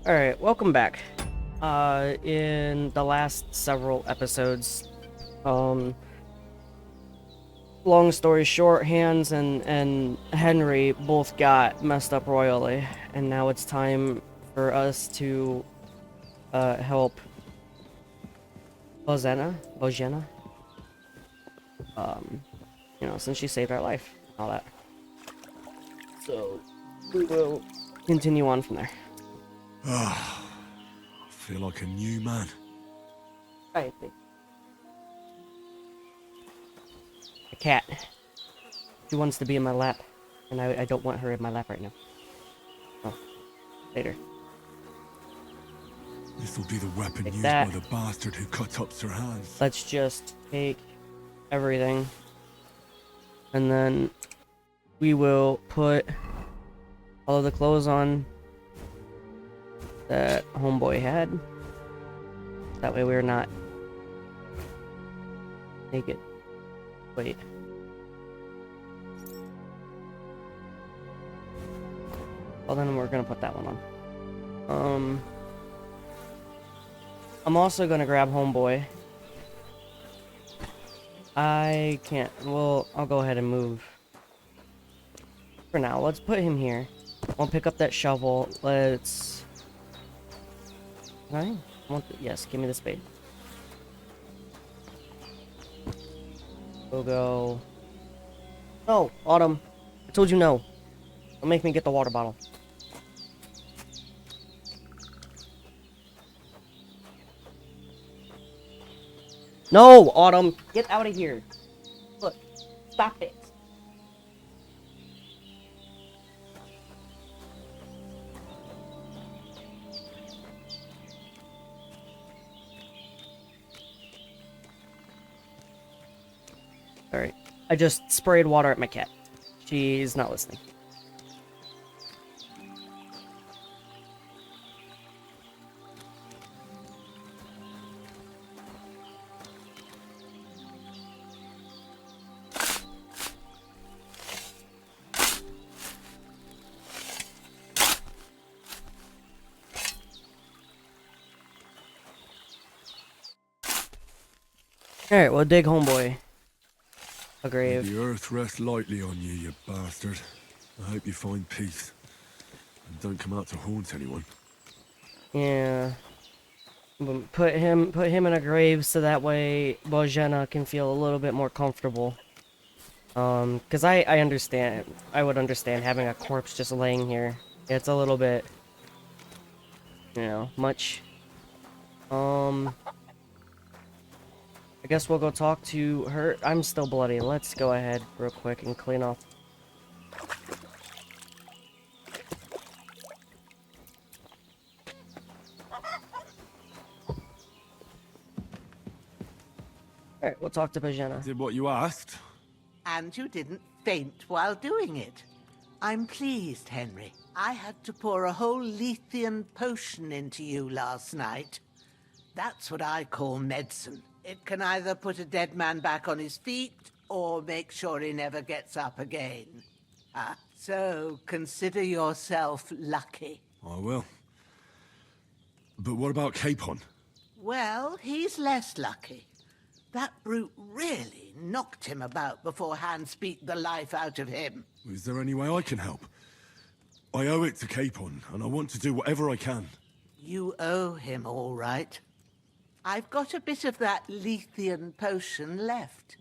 Alright, welcome back. In the last several episodes, long story short, Hans and Henry both got messed up royally, and now it's time for us to, help Bozena, since she saved our life, all that. So, we will continue on from there. I feel like a new man. I think. A cat. She wants to be in my lap, and I don't want her in my lap right now. Oh, later. This'll be the weapon Take used that. by the bastard who cut up Sir Hans. Let's just take everything, and then we will put all of the clothes on that homeboy had. That way we're not naked. Wait. Well, then we're gonna put that one on. I'm also gonna grab homeboy. I can't. Well, I'll go ahead and move. For now, let's put him here. I'll pick up that shovel. Let's... Can I? Yes, give me the spade. We'll go... No, Autumn. I told you no. Don't make me get the water bottle. No, Autumn! Get out of here! Look, stop it. Alright. I just sprayed water at my cat. She's not listening. Alright, well, dig homeboy a grave. May the earth rest lightly on you, you bastard. I hope you find peace. And don't come out to haunt anyone. Yeah. Put him in a grave so that way Bozena can feel a little bit more comfortable. Cause I understand. I would understand having a corpse just laying here. It's a little bit, much. I guess we'll go talk to her. I'm still bloody. Let's go ahead real quick and clean off. Alright, we'll talk to Bozena. Did what you asked? And you didn't faint while doing it. I'm pleased, Henry. I had to pour a whole Lethean potion into you last night. That's what I call medicine. It can either put a dead man back on his feet, or make sure he never gets up again. So consider yourself lucky. I will. But what about Capon? Well, he's less lucky. That brute really knocked him about before Hans beat the life out of him. Is there any way I can help? I owe it to Capon, and I want to do whatever I can. You owe him, all right. I've got a bit of that Lethean potion left.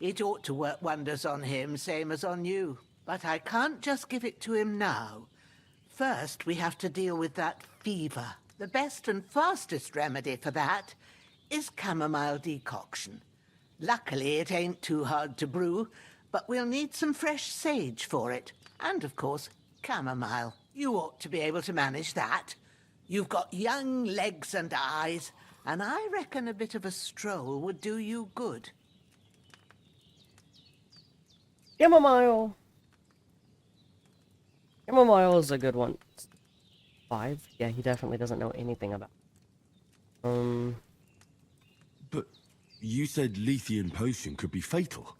It ought to work wonders on him, same as on you. But I can't just give it to him now. First, we have to deal with that fever. The best and fastest remedy for that is chamomile decoction. Luckily, it ain't too hard to brew, but we'll need some fresh sage for it. And, of course, chamomile. You ought to be able to manage that. You've got young legs and eyes, and I reckon a bit of a stroll would do you good. Chamomile! Chamomile is a good one. 5? Yeah, he definitely doesn't know anything about it. But you said Lethean potion could be fatal.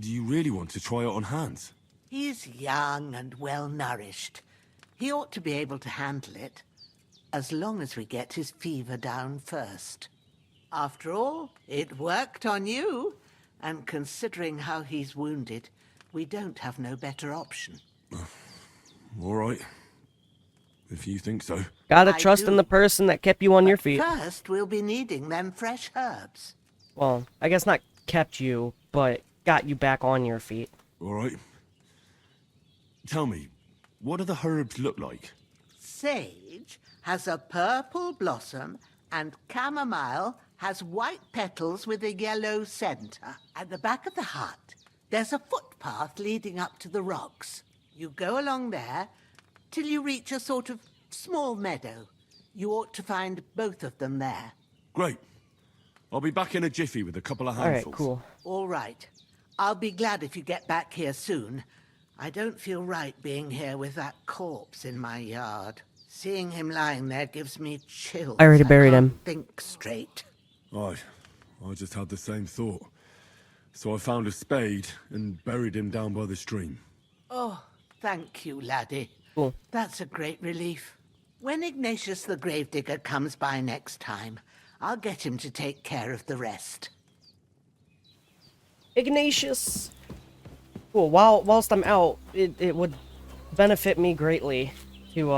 Do you really want to try it on Hans? He's young and well-nourished. He ought to be able to handle it, as long as we get his fever down first. After all, it worked on you, and considering how he's wounded, we don't have no better option. All right. If you think so. Gotta I trust in the do. person that kept you on your feet. First, we'll be needing them fresh herbs. Well, I guess not kept you, but got you back on your feet. All right. Tell me, what do the herbs look like? Sage has a purple blossom, and chamomile has white petals with a yellow center. At the back of the hut, there's a footpath leading up to the rocks. You go along there till you reach a sort of small meadow. You ought to find both of them there. Great. I'll be back in a jiffy with a couple of Alright, handfuls. cool. All right. I'll be glad if you get back here soon. I don't feel right being here with that corpse in my yard. Seeing him lying there gives me chills. I already buried can't him. think straight. Aye, I just had the same thought. So I found a spade and buried him down by the stream. Oh, thank you, laddie. Cool. That's a great relief. When Ignatius the Gravedigger comes by next time, I'll get him to take care of the rest. Ignatius! Cool, whilst I'm out, it would benefit me greatly to,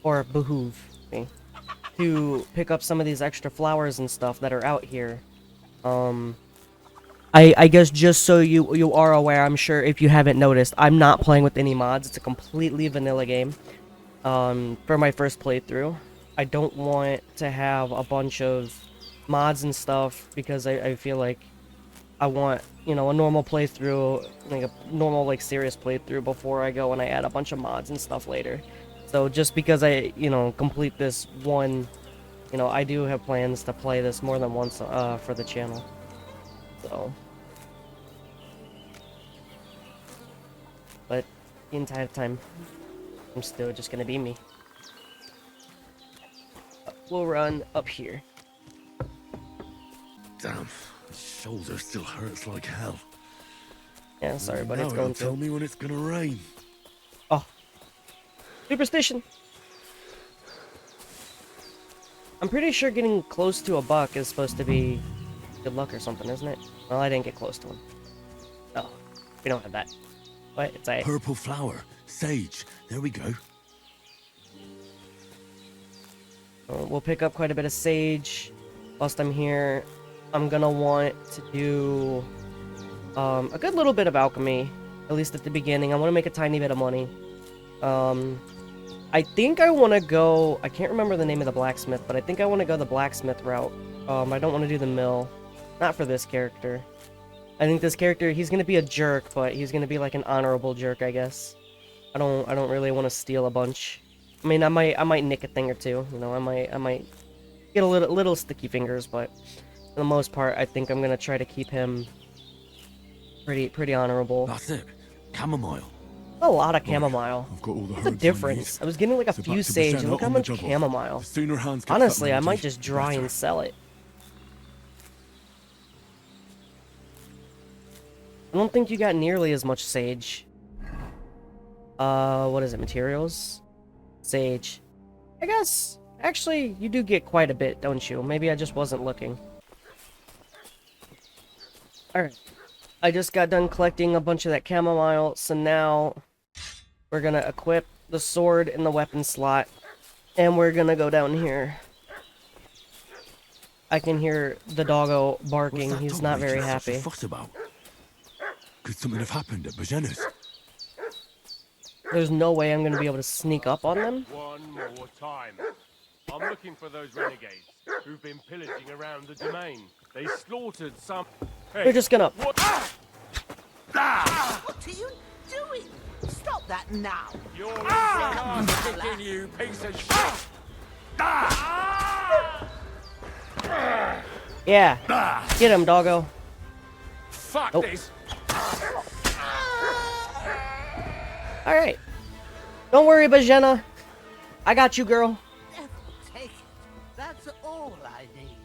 or behoove me, to pick up some of these extra flowers and stuff that are out here. I guess just so you are aware, I'm sure if you haven't noticed, I'm not playing with any mods. It's a completely vanilla game, for my first playthrough. I don't want to have a bunch of mods and stuff because I feel like I want, you know, a normal playthrough, like a normal, like, serious playthrough before I go and I add a bunch of mods and stuff later. So just because I, you know, complete this one, you know, I do have plans to play this more than once, for the channel. So. But the entire time, I'm still just gonna be me. We'll run up here. Damn, my shoulder still hurts like hell. Yeah, sorry, but Now it's it'll going tell to. me when it's gonna rain. Oh. Superstition. I'm pretty sure getting close to a buck is supposed to be good luck or something, isn't it? Well, I didn't get close to him. Oh, we don't have that. But it's a... Purple flower, sage. There we go. We'll pick up quite a bit of sage whilst I'm here. I'm gonna want to do a good little bit of alchemy, at least at the beginning. I want to make a tiny bit of money. I think I want to go... I can't remember the name of the blacksmith, but I think I want to go the blacksmith route. I don't want to do the mill. Not for this character. I think this character, he's gonna be a jerk, but he's gonna be like an honorable jerk, I guess. I don't really want to steal a bunch. I mean, I might nick a thing or two. You know, I might get a little sticky fingers, but for the most part, I think I'm gonna try to keep him pretty honorable. That's it. Chamomile. A lot of chamomile. I've got all the What's the herbs I need. difference? I was getting like a So few back to sage, Bajena and look how on the much job. chamomile. The sooner Hans gets Honestly, that I might remedy, just dry better. and sell it. I don't think you got nearly as much sage. What is it? Materials? Sage. I guess, actually, you do get quite a bit, don't you? Maybe I just wasn't looking. Alright. I just got done collecting a bunch of that chamomile, so now we're gonna equip the sword in the weapon slot, and we're gonna go down here. I can hear the doggo barking. What's that He's dog not very making such a happy. fuss about? Could something have happened at Bajena's? There's no way I'm gonna be able to sneak up on them. One more time. I'm looking for those renegades who've been pillaging around the domain. They slaughtered some... Hey, They're just gonna... what? What are you doing? Stop that now. You're in for an ass kicking, you piece of shit! Yeah. Get him, doggo. Fuck Nope. this! Alright. Don't worry, Bajena. I got you, girl. Take it. That's all I need.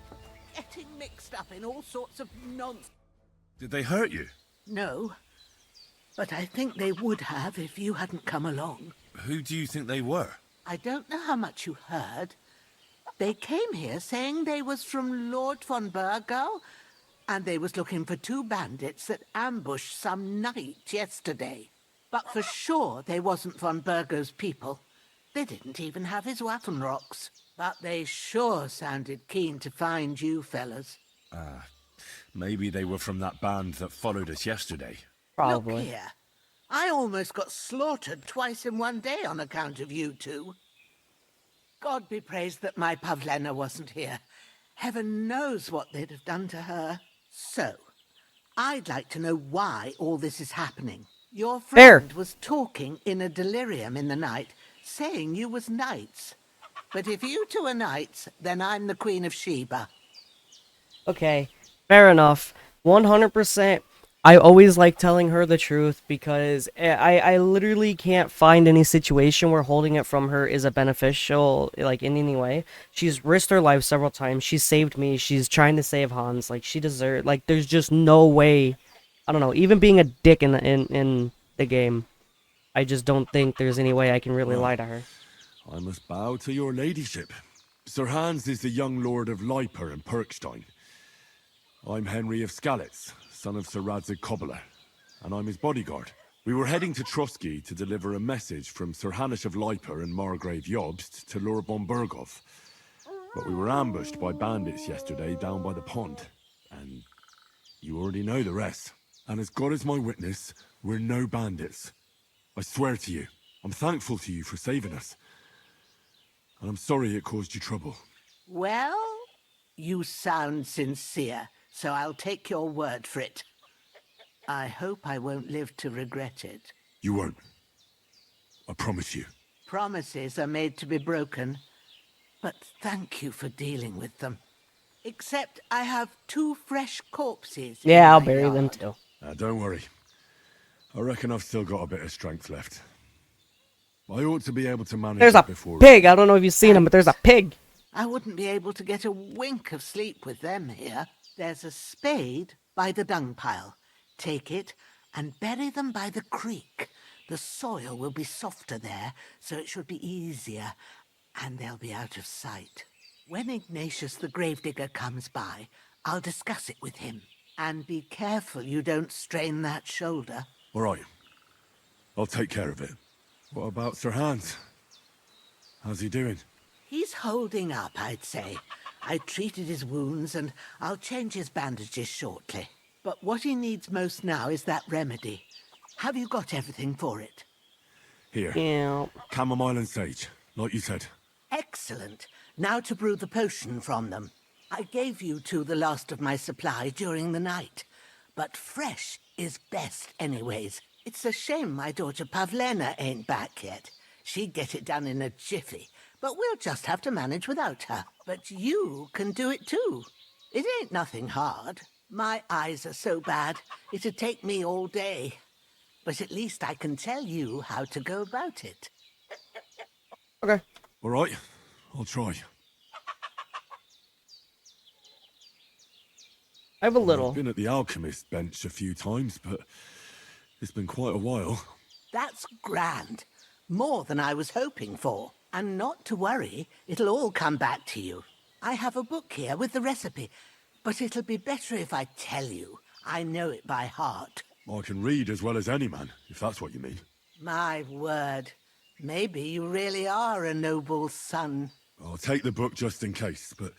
Getting mixed up in all sorts of nonsense. Did they hurt you? No, but I think they would have if you hadn't come along. Who do you think they were? I don't know how much you heard. They came here saying they was from Lord von Burgo, and they was looking for 2 bandits that ambushed some knight yesterday. But for sure they wasn't von Burgo's people. They didn't even have his Waffenrocks. But they sure sounded keen to find you fellas. Maybe they were from that band that followed us yesterday. Probably. Look here. I almost got slaughtered twice in one day on account of you 2. God be praised that my Pavlena wasn't here. Heaven knows what they'd have done to her. So, I'd like to know why all this is happening. Your Fair. friend was talking in a delirium in the night, saying you was knights. But if you 2 are knights, then I'm the Queen of Sheba. Okay, fair enough. 100%. I always like telling her the truth because I literally can't find any situation where holding it from her is a beneficial, like, in any way. She's risked her life several times. She's saved me. She's trying to save Hans. Like, she deserves, like, there's just no way. I don't know. Even being a dick in the game, I just don't think there's any way I can really lie to her. I must bow to your ladyship. Sir Hans is the young lord of Leiper and Perkstein. I'm Henry of Skalitz, son of Sir Radzig Cobbler, and I'm his bodyguard. We were heading to Trusky to deliver a message from Sir Hanish of Leiper and Margrave Jobst to Lord Bombergov. But we were ambushed by bandits yesterday down by the pond, and you already know the rest. And as God is my witness, we're no bandits. I swear to you, I'm thankful to you for saving us. And I'm sorry it caused you trouble. Well, you sound sincere, so I'll take your word for it. I hope I won't live to regret it. You won't. I promise you. Promises are made to be broken, but thank you for dealing with them. Except I have 2 fresh corpses. in Yeah, I'll my bury them yard. too. Don't worry. I reckon I've still got a bit of strength left. I ought to be able to manage There's it a before... pig. I don't know if you've seen him, but there's a pig. I wouldn't be able to get a wink of sleep with them here. There's a spade by the dung pile. Take it and bury them by the creek. The soil will be softer there, so it should be easier, and they'll be out of sight. When Ignatius the gravedigger comes by, I'll discuss it with him. And be careful you don't strain that shoulder. All right. I'll take care of it. What about Sir Hans? How's he doing? He's holding up, I'd say. I treated his wounds, and I'll change his bandages shortly. But what he needs most now is that remedy. Have you got everything for it? Here. Yeah. Chamomile and sage, like you said. Excellent. Now to brew the potion from them. I gave you 2 the last of my supply during the night. But fresh is best anyways. It's a shame my daughter Pavlena ain't back yet. She'd get it done in a jiffy, but we'll just have to manage without her. But you can do it too. It ain't nothing hard. My eyes are so bad, it'd take me all day. But at least I can tell you how to go about it. Okay. All right. I'll try. I have a little. I've been at the alchemist bench a few times, but it's been quite a while. That's grand. More than I was hoping for. And not to worry, it'll all come back to you. I have a book here with the recipe, but it'll be better if I tell you. I know it by heart. I can read as well as any man, if that's what you mean. My word. Maybe you really are a noble son. I'll take the book just in case, but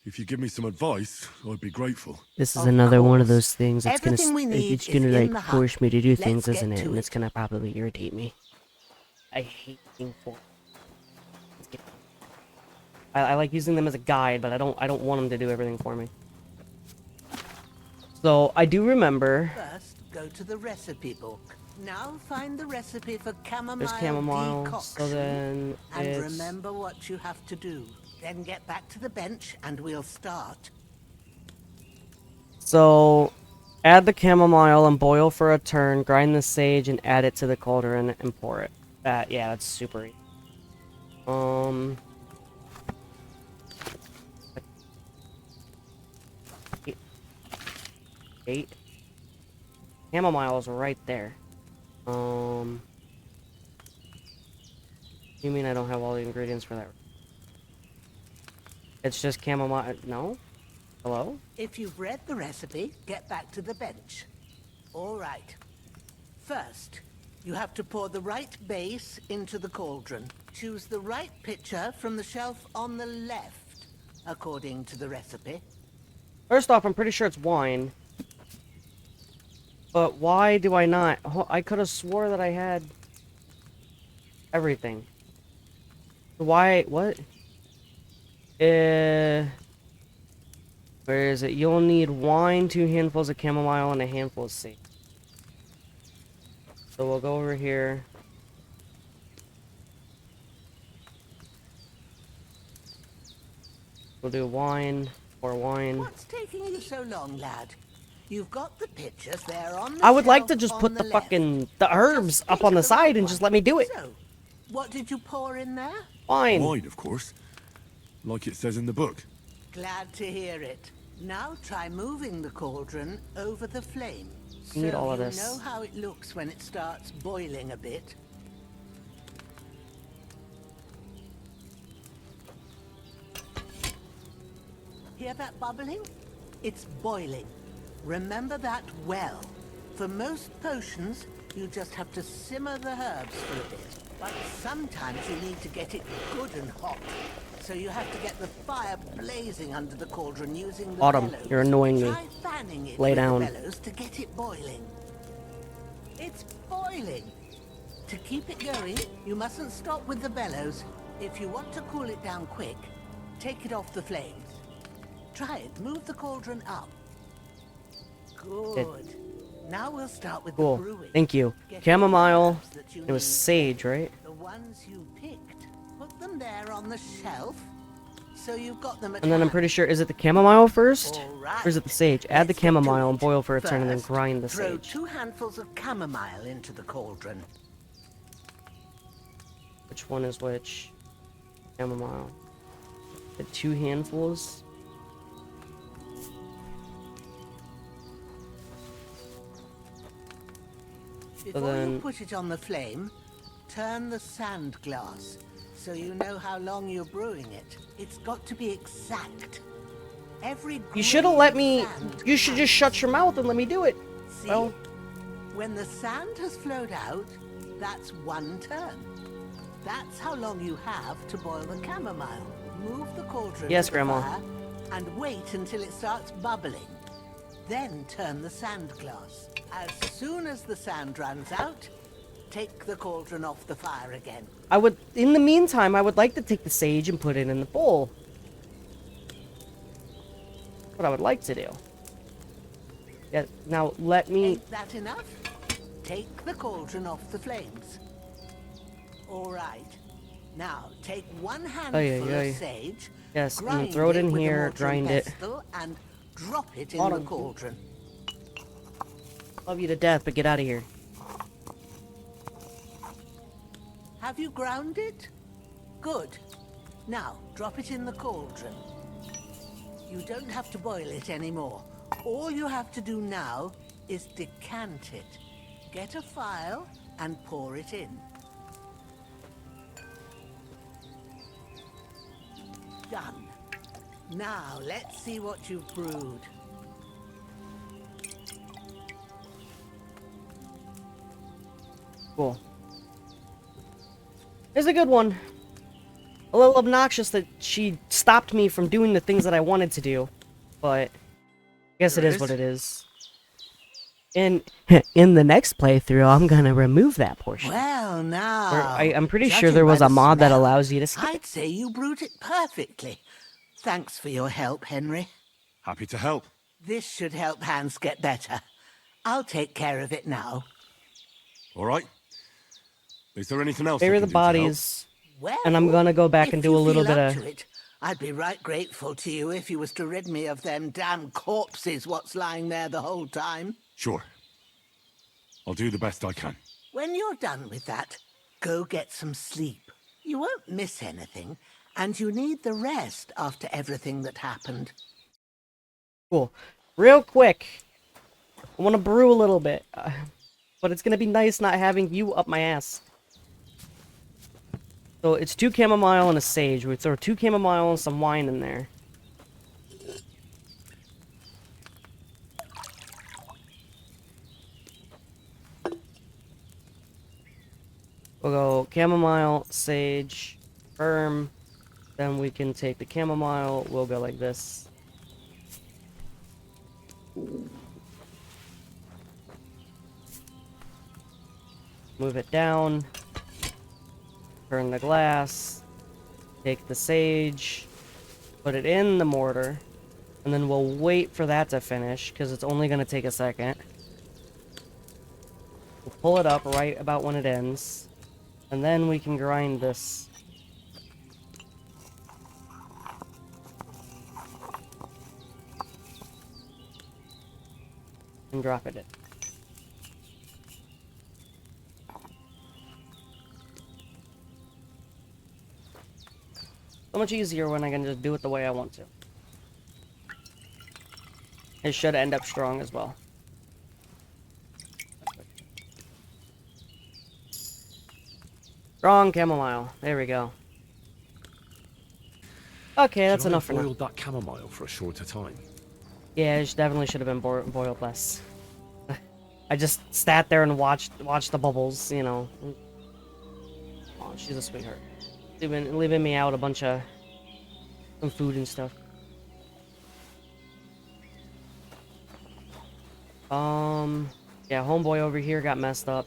if you give me some advice, I'd be grateful. This is Of another one of course. those things that's gonna Everything we need it's is gonna in like the hut. force me to do Let's things, get isn't it? to And it's it. gonna probably irritate me. I hate being forced. I like using them as a guide, but I don't want them to do everything for me. So I do remember First, go to the recipe book. Now find the recipe for chamomile there's chamomile, decoction. so then And it's remember what you have to do. Then get back to the bench and we'll start. so add the chamomile and boil for a turn. Grind the sage and add it to the cauldron and pour it. Yeah, that's super easy. Eight. Chamomile is right there. You mean I don't have all the ingredients for that? It's just chamomile. No? Hello? If you've read the recipe, get back to the bench. All right. First, you have to pour the right base into the cauldron. Choose the right pitcher from the shelf on the left, according to the recipe. First off, I'm pretty sure it's wine. But why do I not? I could have swore that I had everything. Why? What? Where is it? You'll need wine, 2 handfuls of chamomile, and a handful of sage. So we'll go over here. We'll do wine, or wine. What's taking you so long, lad? You've got the pitchers there on the I would like shelf to just on put the left. fucking herbs Just up pick on the right side and just one. let me do it. So, what did you pour in there? Fine. Wine, of course. Like it says in the book. Glad to hear it. Now try moving the cauldron over the flame. Need So all of you this. know how it looks when it starts boiling a bit. Hear that bubbling? It's boiling. Remember that well. For most potions, you just have to simmer the herbs for a bit. But sometimes you need to get it good and hot. So you have to get the fire blazing under the cauldron using the Autumn, bellows. you're annoying me. Try fanning it Lay with down. the bellows to get it boiling. It's boiling. To keep it going, you mustn't stop with the bellows. If you want to cool it down quick, take it off the flames. Try it. Move the cauldron up. Good. Now we'll start with Cool. the brewing. Thank you. Get Chamomile. all the herbs that you It was need. sage, right? The ones you picked. Put them there on the shelf, so you've got them at And then I'm hand. pretty sure, is it the chamomile first? All right. Or is it the sage? Add the Let's get to chamomile and it. boil for a turn and then First, grind the throw sage. 2 handfuls of chamomile into the cauldron. Which one is which? Chamomile. The 2 handfuls? Before then- you put it on the flame, turn the sand glass so you know how long you're brewing it. It's got to be exact. Every You should have grain let of me... sand You should just shut your mouth and let me do it. See? Well- When the sand has flowed out, that's 1 turn. That's how long you have to boil the chamomile. Move the cauldron Yes, to the Grandma. fire and wait until it starts bubbling. Then turn the sand glass. As soon as the sand runs out, take the cauldron off the fire again. I would... In the meantime, I would like to take the sage and put it in the bowl. What I would like to do. Yeah, now let me... Ain't that enough? Take the cauldron off the flames. All right. Now, take 1 handful ay. of sage, Yes, I'm gonna grind throw it in with a here, mortar and grind it. pestle, and drop it in Autumn. the cauldron. Love you to death, but get out of here. Have you ground it? Good. Now, drop it in the cauldron. You don't have to boil it anymore. All you have to do now is decant it. Get a phial and pour it in. Done. Now, let's see what you've brewed. Cool. It's a good one. A little obnoxious that she stopped me from doing the things that I wanted to do. But I guess it There is is? what it is. In the next playthrough, I'm gonna remove that portion. Well, now... Or I'm pretty sure judging there by was the a mod that smell, allows you to skip it. I'd say you brewed it perfectly. Thanks for your help, Henry. Happy to help. This should help Hans get better. I'll take care of it now. All right. Is there anything else? Bury I the can do to help? bodies. Well, And I'm gonna go back if and do you a little feel bit up of- to it, I'd be right grateful to you if you was to rid me of them damn corpses what's lying there the whole time. Sure. I'll do the best I can. When you're done with that, go get some sleep. You won't miss anything, and you need the rest after everything that happened. Cool. Real quick, I want to brew a little bit, but it's gonna be nice not having you up my ass. So it's 2 chamomile and a sage. We throw 2 chamomile and some wine in there. We'll go chamomile, sage, firm. Then we can take the chamomile. We'll go like this. Move it down. Turn the glass. Take the sage. Put it in the mortar. And then we'll wait for that to finish, because it's only going to take a second. We'll pull it up right about when it ends. And then we can grind this. And drop it in. So much easier when I can just do it the way I want to. It should end up strong as well. Strong chamomile. There we go. Okay, that's enough for now. Boiled that chamomile for a shorter time. Yeah, it definitely should have been boiled less. I just sat there and watched the bubbles, you know. Oh, she's a sweetheart. Leaving me out a bunch of some food and stuff. Yeah, homeboy over here got messed up.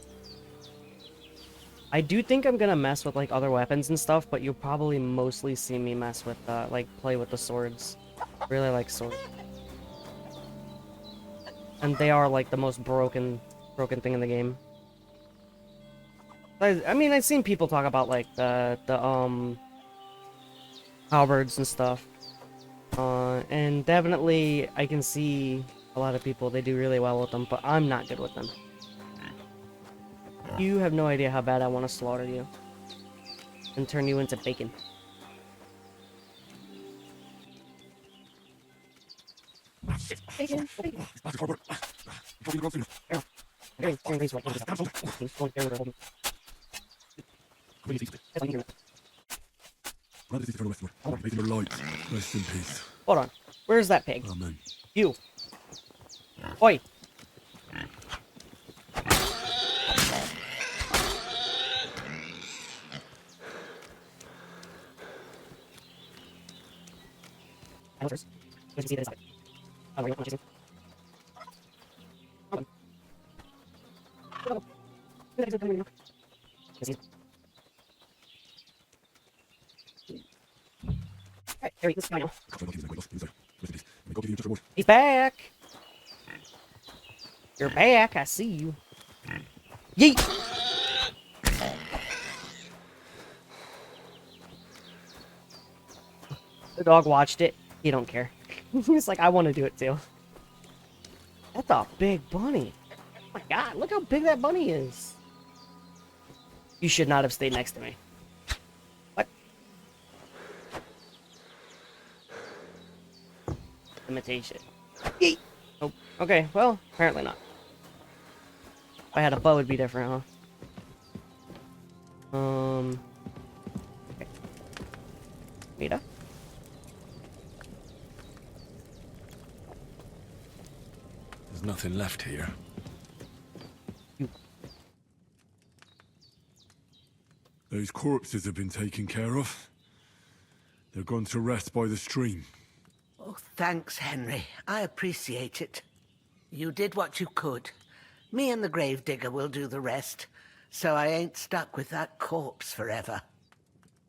I do think I'm gonna mess with like other weapons and stuff, but you'll probably mostly see me mess with like play with the swords. Really like swords. And they are like the most broken thing in the game. I mean, I've seen people talk about like the halberds and stuff. And definitely I can see a lot of people, they do really well with them, but I'm not good with them. You have no idea how bad I want to slaughter you. And turn you into bacon. Bacon, bacon. Rest in peace. Hold on. Where's that pig? Amen. You. Oi. He's back. You're back. I see you. Yeet. The dog watched it. He don't care. He's like, I want to do it too. That's a big bunny. Oh my god, look how big that bunny is. You should not have stayed next to me. What? Imitation. Yeet. Oh, okay, well, apparently not. If I had a bow, it'd be different, huh? Okay. Mira. There's nothing left here. Those corpses have been taken care of. They're gone to rest by the stream. Oh, thanks, Henry. I appreciate it. You did what you could. Me and the gravedigger will do the rest, so I ain't stuck with that corpse forever.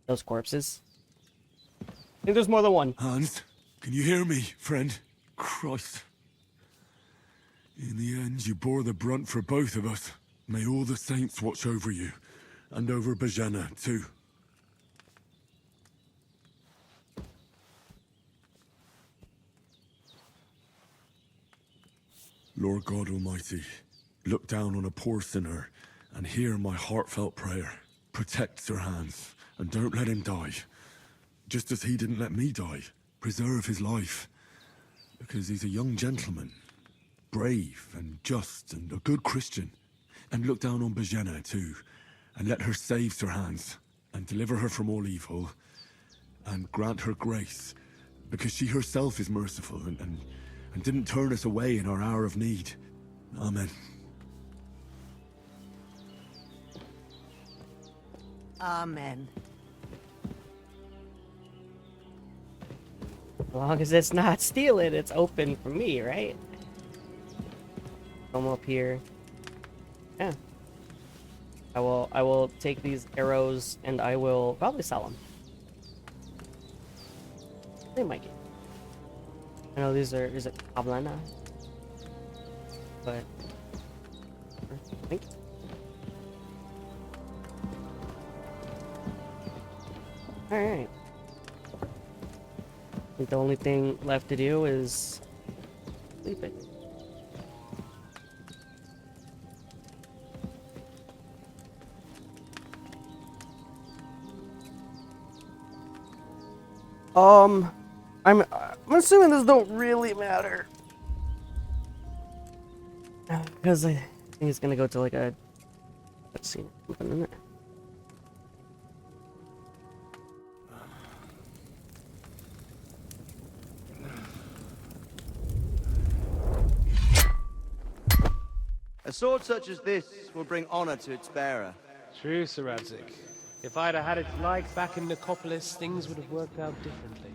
Those corpses. I think there's more than one. Hans, can you hear me, friend? Christ. In the end, you bore the brunt for both of us. May all the saints watch over you, and over Bajana, too. Lord God Almighty, look down on a poor sinner and hear my heartfelt prayer. Protect Sir Hans, and don't let him die. Just as he didn't let me die. Preserve his life. Because he's a young gentleman. Brave and just and a good Christian. And look down on Bajana too. And let her save Sir Hans. and deliver her from all evil, and grant her grace, because she herself is merciful and didn't turn us away in our hour of need. Amen. Amen. As long as it's not stealing, it's open for me, right? Come up here. Yeah. I will take these arrows and I will probably sell them. They might get. I know these are, is it Pablana? But I think. Alright. I think the only thing left to do is sleep it. I'm assuming this don't really matter. Because I think it's gonna go to like a cutscene or something, isn't it? A sword such as this will bring honor to its bearer. True, Sir Radzik. If I'd have had its like back in Nicopolis, things would have worked out differently.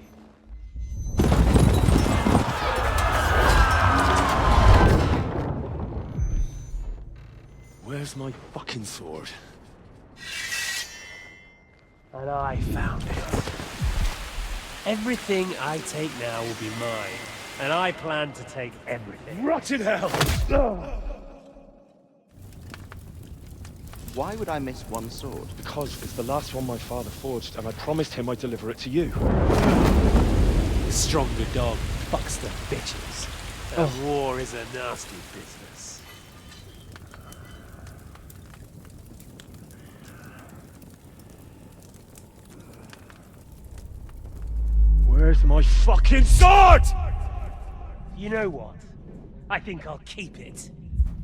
Where's my fucking sword? And I found it. Everything I take now will be mine, and I plan to take everything. Rot in hell! Why would I miss one sword? Because it's the last one my father forged, and I promised him I'd deliver it to you. The stronger dog fucks the bitches. And war is a nasty business. Where's my fucking sword? You know what? I think I'll keep it.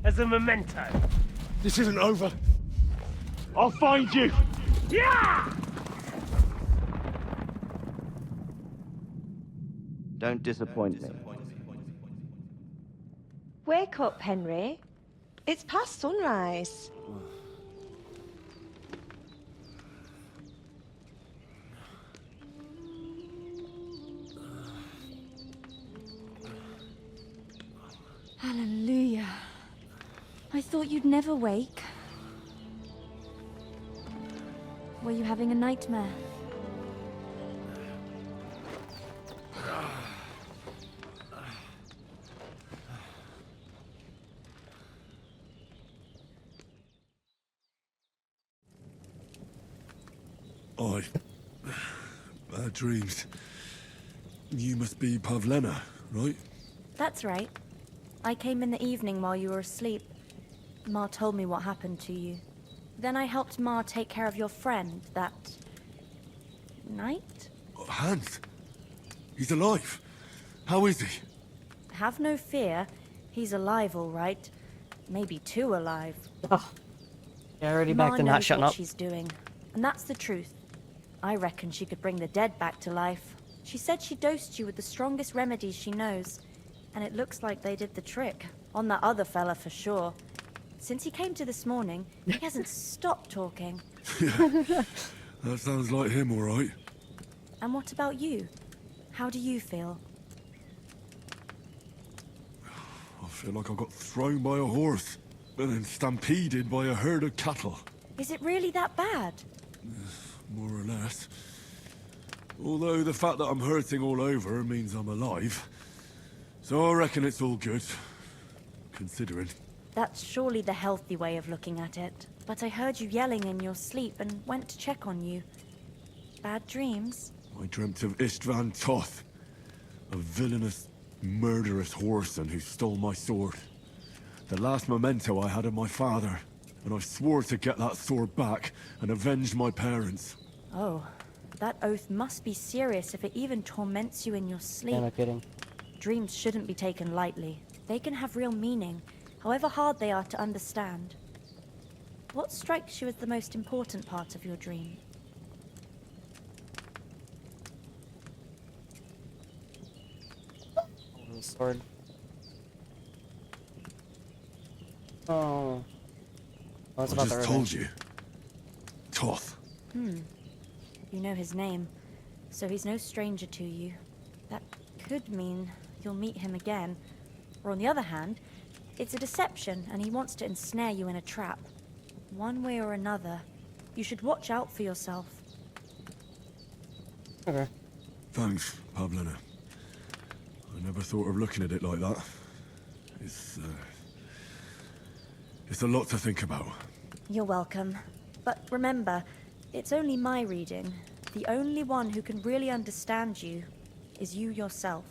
As a memento. This isn't over. I'll find you! Yeah! Don't disappoint me. Wake up, Henry. It's past sunrise. Hallelujah. I thought you'd never wake. Were you having a nightmare? Bad dreams. You must be Pavlena, right? That's right. I came in the evening while you were asleep. Ma told me what happened to you. Then I helped Ma take care of your friend that night? Hans? He's alive. How is he? Have no fear. He's alive, all right. Maybe too alive. Oh. Yeah, already Ma back to not knows shutting what up. she's doing, and that's the truth. I reckon she could bring the dead back to life. She said she dosed you with the strongest remedies she knows, and it looks like they did the trick. On that other fella for sure. Since he came to this morning, he hasn't stopped talking. Yeah, that sounds like him, all right. And what about you? How do you feel? I feel like I got thrown by a horse, and then stampeded by a herd of cattle. Is it really that bad? More or less. Although the fact that I'm hurting all over means I'm alive. So I reckon it's all good. Considering. That's surely the healthy way of looking at it. But I heard you yelling in your sleep and went to check on you. Bad dreams? I dreamt of Istvan Toth. A villainous, murderous whoreson who stole my sword. The last memento I had of my father. And I swore to get that sword back and avenge my parents. Oh, that oath must be serious if it even torments you in your sleep. Yeah, no kidding. Dreams shouldn't be taken lightly. They can have real meaning, however hard they are to understand. What strikes you as the most important part of your dream? the sword. Oh. Oh, it's I about the just revenge. told you. Toth. You know his name, so he's no stranger to you. That could mean you'll meet him again. Or on the other hand, it's a deception and he wants to ensnare you in a trap. One way or another, you should watch out for yourself. Okay. Thanks, Pavlina. I never thought of looking at it like that. It's a lot to think about. You're welcome. But remember, it's only my reading. The only one who can really understand you is you yourself.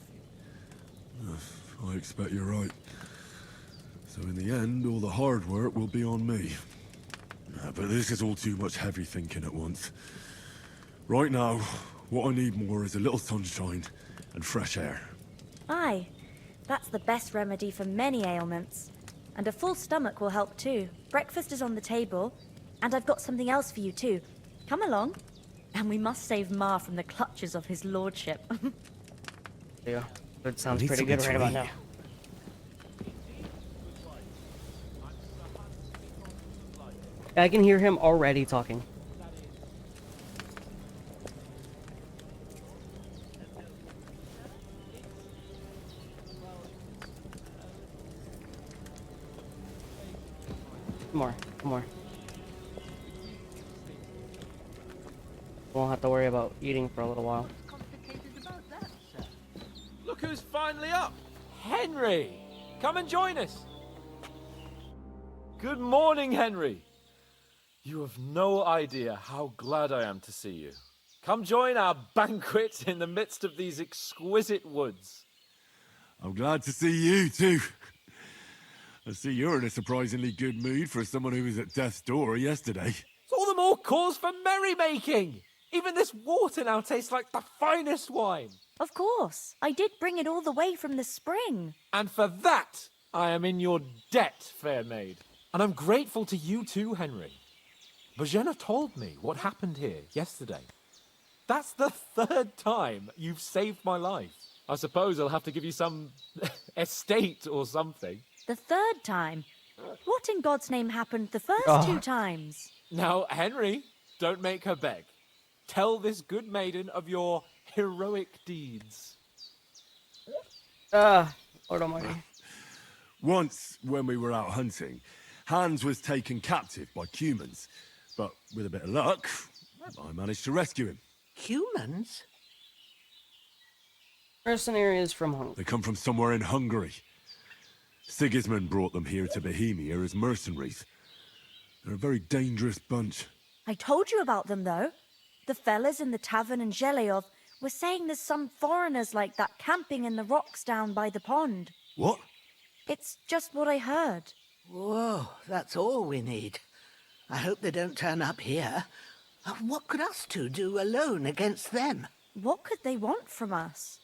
I expect you're right. So in the end, all the hard work will be on me. But this is all too much heavy thinking at once. Right now, what I need more is a little sunshine and fresh air. Aye, that's the best remedy for many ailments. And a full stomach will help too. Breakfast is on the table, and I've got something else for you too. Come along. And we must save Ma from the clutches of his lordship. Yeah, that sounds Need pretty something good to right about eat. now. I can hear him already talking. More, more. Won't have to worry about eating for a little while. Look who's finally up! Henry! Come and join us! Good morning, Henry! You have no idea how glad I am to see you. Come join our banquet in the midst of these exquisite woods. I'm glad to see you, too. I see you're in a surprisingly good mood for someone who was at death's door yesterday. It's all the more cause for merrymaking! Even this water now tastes like the finest wine. Of course, I did bring it all the way from the spring. And for that, I am in your debt, fair maid. And I'm grateful to you too, Henry. Bojena told me what happened here yesterday. That's the third time you've saved my life. I suppose I'll have to give you some estate or something. The third time? What in God's name happened the first two times? Now, Henry, don't make her beg. Tell this good maiden of your heroic deeds. Lord Almighty. Once, when we were out hunting, Hans was taken captive by humans. But with a bit of luck, I managed to rescue him. Humans? Mercenaries from Hungary. They come from somewhere in Hungary. Sigismund brought them here to Bohemia as mercenaries. They're a very dangerous bunch. I told you about them, though. The fellas in the tavern in Zheleyov were saying there's some foreigners like that camping in the rocks down by the pond. What? It's just what I heard. Whoa, that's all we need. I hope they don't turn up here. What could us two do alone against them? What could they want from us?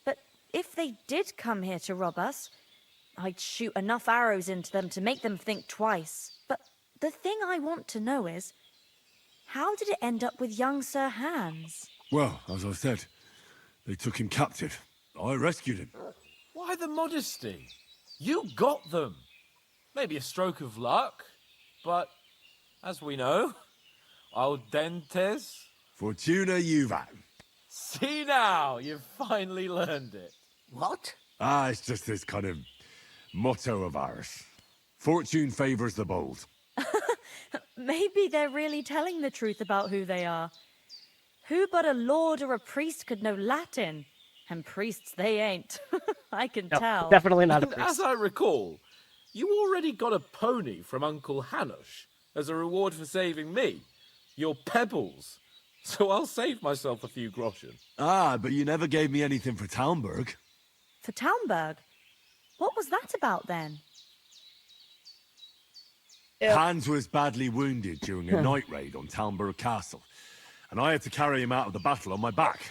But if they did come here to rob us, I'd shoot enough arrows into them to make them think twice. But the thing I want to know is, how did it end up with young Sir Hans? Well, as I said, they took him captive. I rescued him. Why the modesty? You got them. Maybe a stroke of luck, but as we know, al dentes. Fortuna juvat. See now, you've finally learned it. What? It's just this kind of motto of ours. Fortune favors the bold. Maybe they're really telling the truth about who they are. Who but a lord or a priest could know Latin? And priests they ain't. I can No, tell. definitely not a And priest. as I recall, you already got a pony from Uncle Hanush as a reward for saving me. Your pebbles. So I'll save myself a few groschen. But you never gave me anything for Talmberg. For Talmberg? What was that about then? Yep. Hans was badly wounded during a night raid on Talmberg Castle, and I had to carry him out of the battle on my back,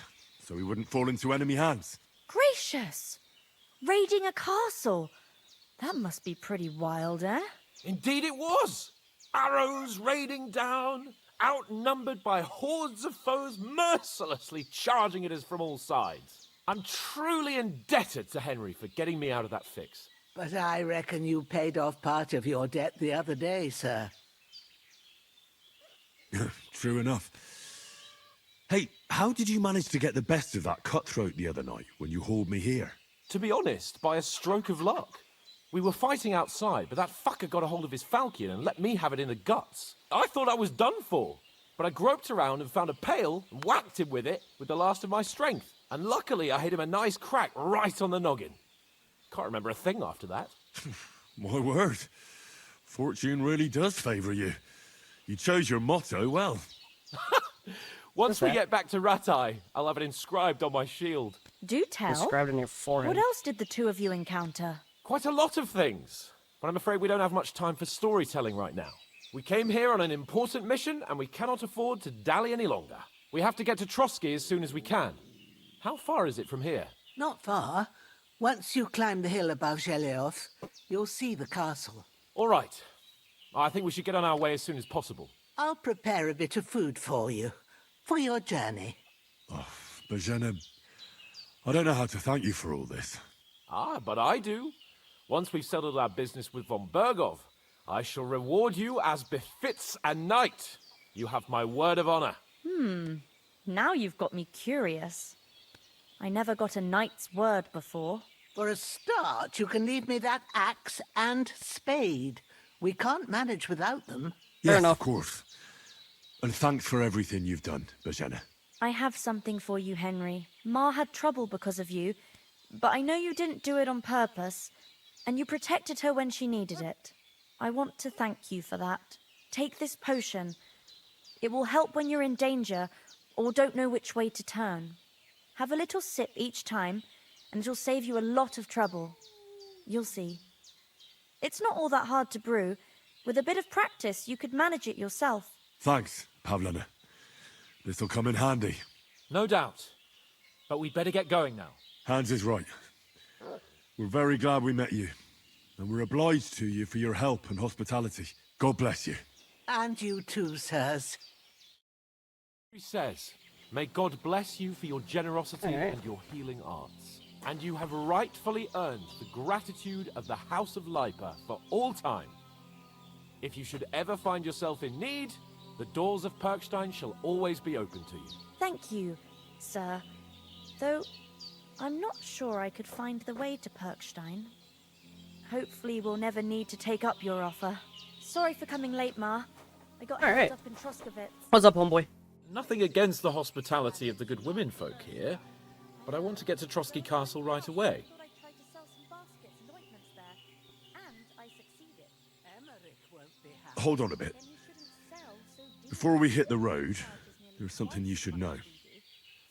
so he wouldn't fall into enemy hands. Gracious! Raiding a castle? That must be pretty wild, eh? Indeed it was! Arrows raining down, outnumbered by hordes of foes mercilessly charging at us from all sides. I'm truly indebted to Henry for getting me out of that fix. But I reckon you paid off part of your debt the other day, sir. True enough. Hey, how did you manage to get the best of that cutthroat the other night when you hauled me here? To be honest, by a stroke of luck. We were fighting outside, but that fucker got a hold of his falchion and let me have it in the guts. I thought I was done for, but I groped around and found a pail and whacked him with it with the last of my strength. And luckily, I hit him a nice crack right on the noggin. Can't remember a thing after that. My word. Fortune really does favour you. You chose your motto well. Once we get back to Ratai, I'll have it inscribed on my shield. Do tell. Inscribed on your forehead. What else did the two of you encounter? Quite a lot of things, but I'm afraid we don't have much time for storytelling right now. We came here on an important mission, and we cannot afford to dally any longer. We have to get to Trotsky as soon as we can. How far is it from here? Not far. Once you climb the hill above Zheleov, you'll see the castle. All right. I think we should get on our way as soon as possible. I'll prepare a bit of food for you, for your journey. Oh, Bozhena, I don't know how to thank you for all this. Ah, but I do. Once we've settled our business with von Bergov, I shall reward you as befits a knight. You have my word of honor. Now you've got me curious. I never got a knight's word before. For a start, you can leave me that axe and spade. We can't manage without them. Yes, enough. of course. And thanks for everything you've done, Bozhena. I have something for you, Henry. Ma had trouble because of you, but I know you didn't do it on purpose, and you protected her when she needed it. I want to thank you for that. Take this potion. It will help when you're in danger or don't know which way to turn. Have a little sip each time, and it'll save you a lot of trouble. You'll see. It's not all that hard to brew. With a bit of practice, you could manage it yourself. Thanks, Pavlina. This'll come in handy. No doubt. But we'd better get going now. Hans is right. We're very glad we met you. And we're obliged to you for your help and hospitality. God bless you. And you too, sirs. He says, may God bless you for your generosity All right. and your healing arts. And you have rightfully earned the gratitude of the House of Lipa for all time. If you should ever find yourself in need, the doors of Perkstein shall always be open to you. Thank you, sir. Though, I'm not sure I could find the way to Perkstein. Hopefully we'll never need to take up your offer. Sorry for coming late, Ma. I got All held right. up in Troskovitz. What's up, homeboy? Nothing against the hospitality of the good women folk here, but I want to get to Trotsky Castle right away. I tried to sell some baskets and ointments there, and I succeeded. Emmerich won't be happy. Hold on a bit. Then you shouldn't sell so deep. Before we hit the road, there's something you should know.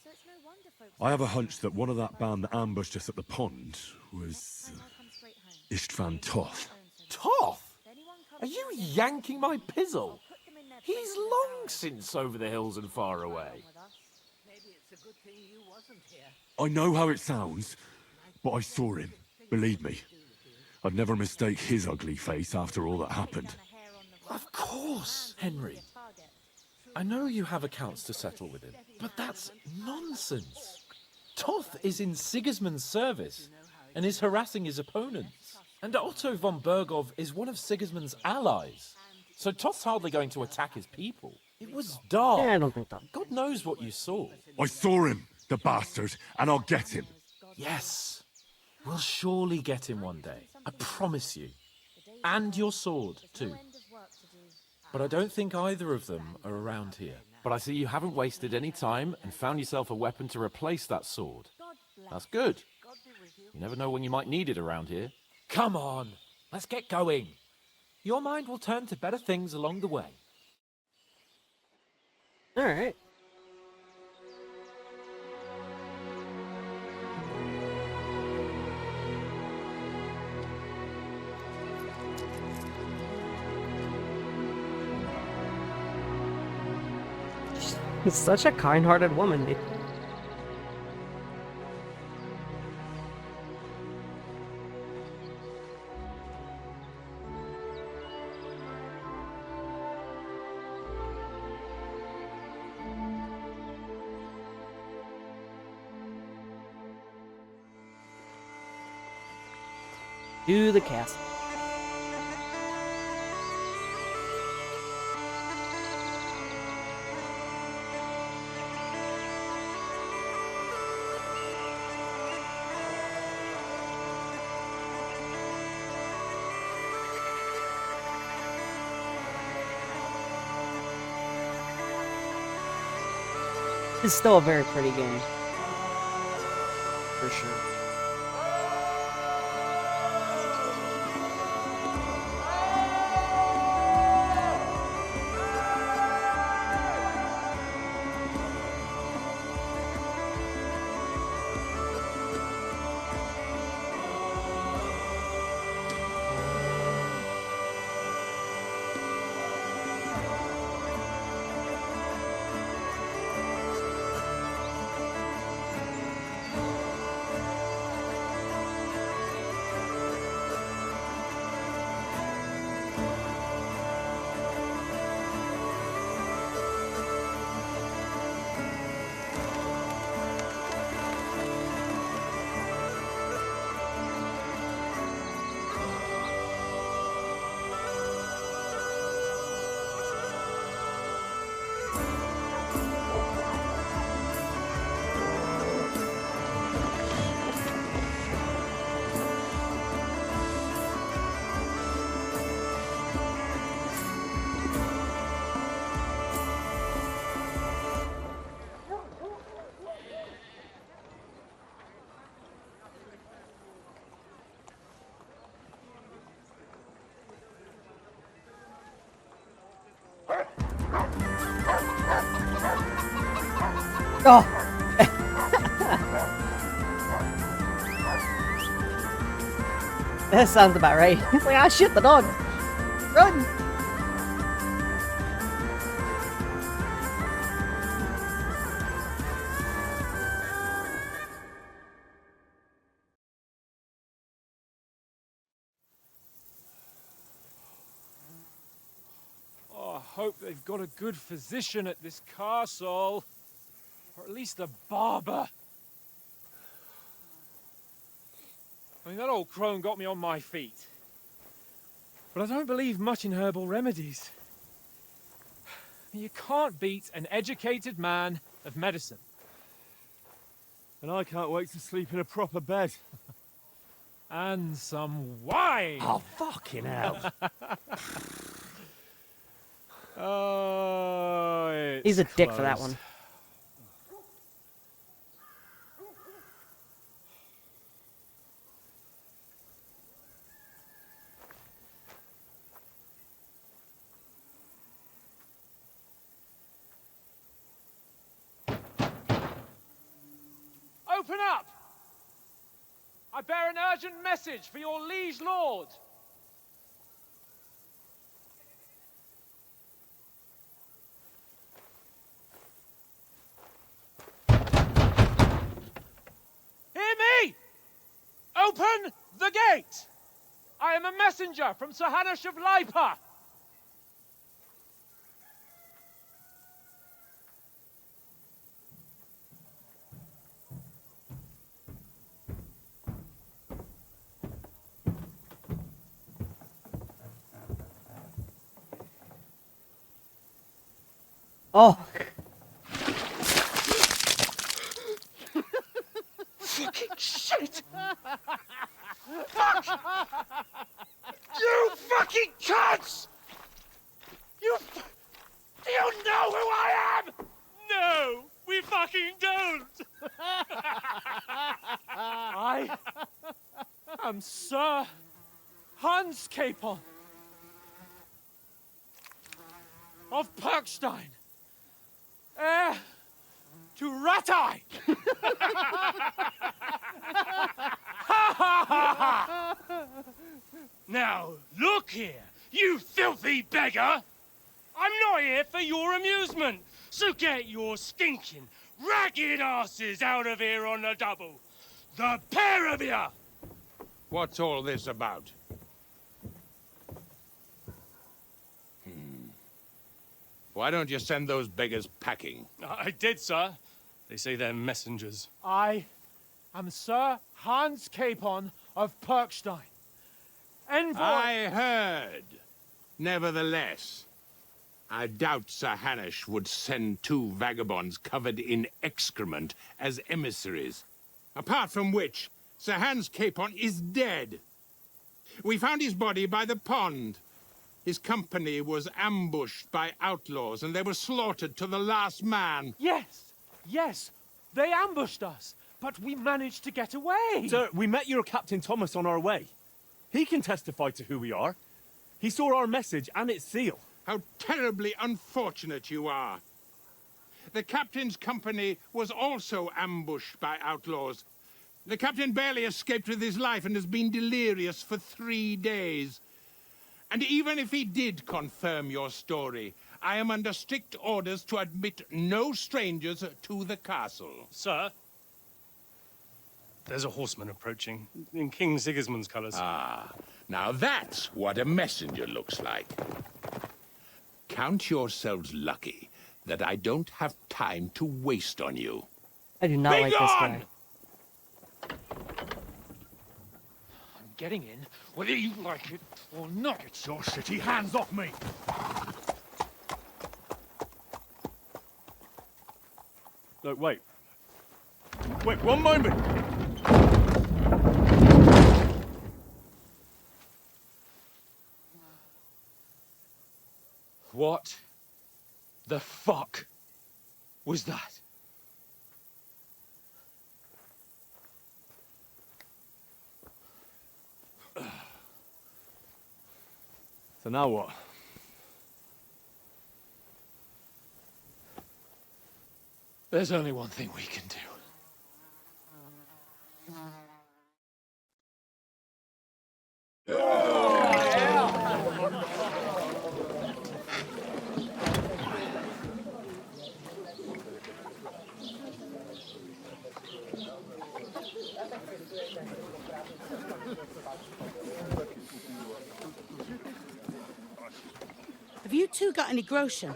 So it's no wonder folks I have a hunch that one of that band that ambushed us at the pond was come straight home. Istvan Toth. Toth? If anyone comes Are you along, yanking my pizzle? put them in their He's place in the long barrel. since over the hills and far away. With us. Maybe it's a good thing you wasn't here. I know how it sounds, but I saw him. Believe me. I'd never mistake his ugly face after all that happened. Of course, Henry. I know you have accounts to settle with him, but that's nonsense. Toth is in Sigismund's service and is harassing his opponents. And Otto von Bergov is one of Sigismund's allies. So Toth's hardly going to attack his people. It was dark. Yeah, I don't think that. God knows what you saw. I saw him, the bastard, and I'll get him. Yes, we'll surely get him one day. I promise you. And your sword, too. But I don't think either of them are around here. But I see you haven't wasted any time and found yourself a weapon to replace that sword. That's good. You never know when you might need it around here. Come on, let's get going. Your mind will turn to better things along the way. All right. She's such a kind-hearted woman, dude. To the castle. It's still a very pretty game. For sure. Oh! That sounds about right. He's like, ah, shit, the dog. Run! Oh, I hope they've got a good physician at this castle. Or at least a barber. I mean, that old crone got me on my feet. But I don't believe much in herbal remedies. You can't beat an educated man of medicine. And I can't wait to sleep in a proper bed. And some wine! Oh, fucking hell. Oh, He's a it's dick for that closed. one. Open up! I bear an urgent message for your liege lord. Hear me! Open the gate! I am a messenger from Sir Hanush of Lipa. Oh! Fucking shit! Fuck! You fucking cunts! Do you know who I am? No, we fucking don't! I am Sir Hans Capon of Perkstein, heir to Ratai! Now, look here, you filthy beggar! I'm not here for your amusement, so get your stinking, ragged asses out of here on the double. The pair of you! What's all this about? Why don't you send those beggars packing? I did, sir. They say they're messengers. I am Sir Hans Capon of Perkstein, Envoy! I heard. Nevertheless, I doubt Sir Hanush would send 2 vagabonds covered in excrement as emissaries. Apart from which, Sir Hans Capon is dead. We found his body by the pond. His company was ambushed by outlaws, and they were slaughtered to the last man. Yes, yes, they ambushed us, but we managed to get away. Sir, we met your Captain Thomas on our way. He can testify to who we are. He saw our message and its seal. How terribly unfortunate you are. The captain's company was also ambushed by outlaws. The captain barely escaped with his life and has been delirious for 3 days. And even if he did confirm your story, I am under strict orders to admit no strangers to the castle. Sir, there's a horseman approaching, in King Sigismund's colours. Ah, now that's what a messenger looks like. Count yourselves lucky that I don't have time to waste on you. I do not like this guy. I'm getting in, whether you like it or not. Get your shitty hands off me! Look, wait. Wait, one moment! What the fuck was that? So now what? There's only one thing we can do. Have you two got any groschen?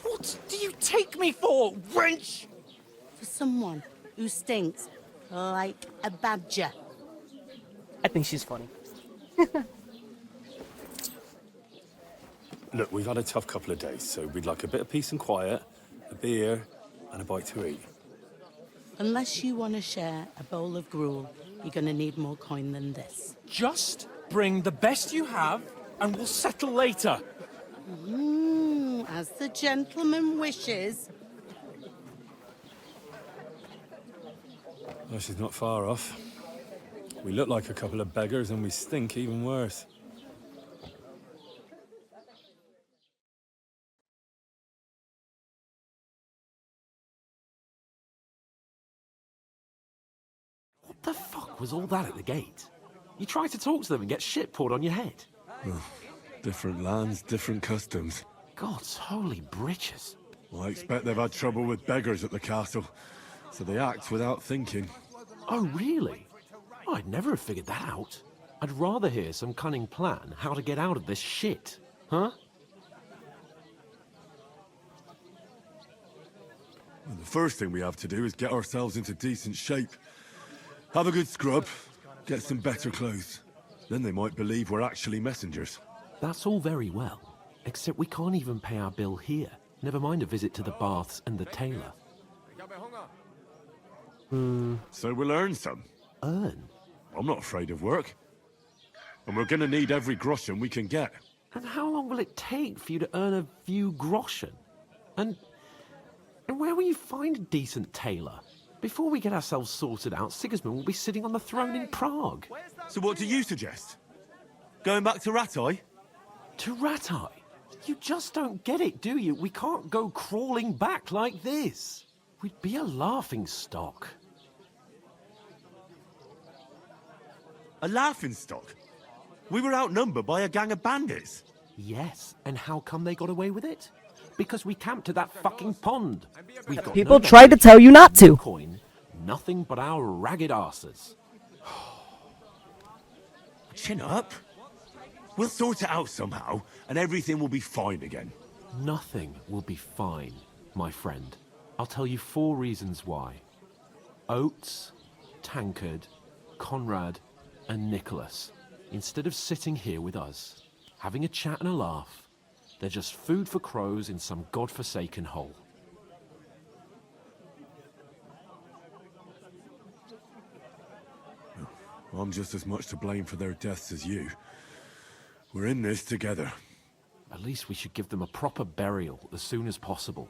What do you take me for, wench? For someone who stinks like a badger. I think she's funny. Look, we've had a tough couple of days, so we'd like a bit of peace and quiet, a beer, and a bite to eat. Unless you want to share a bowl of gruel, you're going to need more coin than this. Just bring the best you have, and we'll settle later. As the gentleman wishes. Well, she's not far off. We look like a couple of beggars, and we stink even worse. What the fuck was all that at the gate? You tried to talk to them and get shit poured on your head. Well, different lands, different customs. God's holy britches. Well, I expect they've had trouble with beggars at the castle, so they act without thinking. Oh, really? I'd never have figured that out. I'd rather hear some cunning plan how to get out of this shit. Huh? Well, the first thing we have to do is get ourselves into decent shape. Have a good scrub, get some better clothes. Then they might believe we're actually messengers. That's all very well, except we can't even pay our bill here. Never mind a visit to the baths and the tailor. So we'll earn some. Earn? I'm not afraid of work. And we're gonna need every groschen we can get. And how long will it take for you to earn a few groschen? And where will you find a decent tailor? Before we get ourselves sorted out, Sigismund will be sitting on the throne in Prague. So what do you suggest? Going back to Ratai? To Ratai? You just don't get it, do you? We can't go crawling back like this. We'd be a laughing stock. A laughingstock? We were outnumbered by a gang of bandits. Yes, and how come they got away with it? Because we camped at that fucking pond. We've got People no tried to tell you not to. coin, nothing but our ragged arses. Chin up. We'll sort it out somehow, and everything will be fine again. Nothing will be fine, my friend. I'll tell you 4 reasons why. Oates, Tankard, Conrad, and Nicholas. Instead of sitting here with us, having a chat and a laugh, they're just food for crows in some godforsaken hole. I'm just as much to blame for their deaths as you. We're in this together. At least we should give them a proper burial as soon as possible.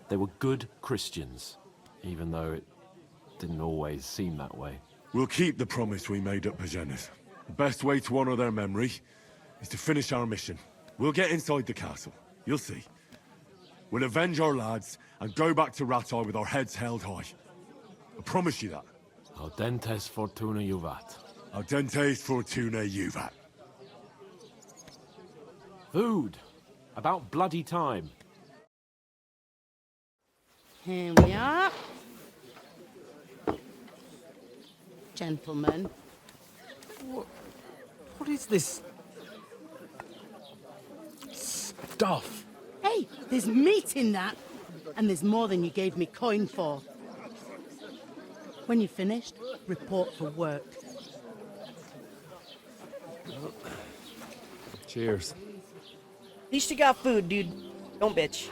They were good Christians, even though it didn't always seem that way. We'll keep the promise we made at Pagenis. The best way to honor their memory is to finish our mission. We'll get inside the castle. You'll see. We'll avenge our lads and go back to Rattay with our heads held high. I promise you that. Audentes fortuna juvat. Audentes fortuna juvat. Food. About bloody time. Here we are. Gentlemen. What is this stuff? Hey, there's meat in that. And there's more than you gave me coin for. When you're finished, report for work. Cheers. At least you got food, dude. Don't bitch.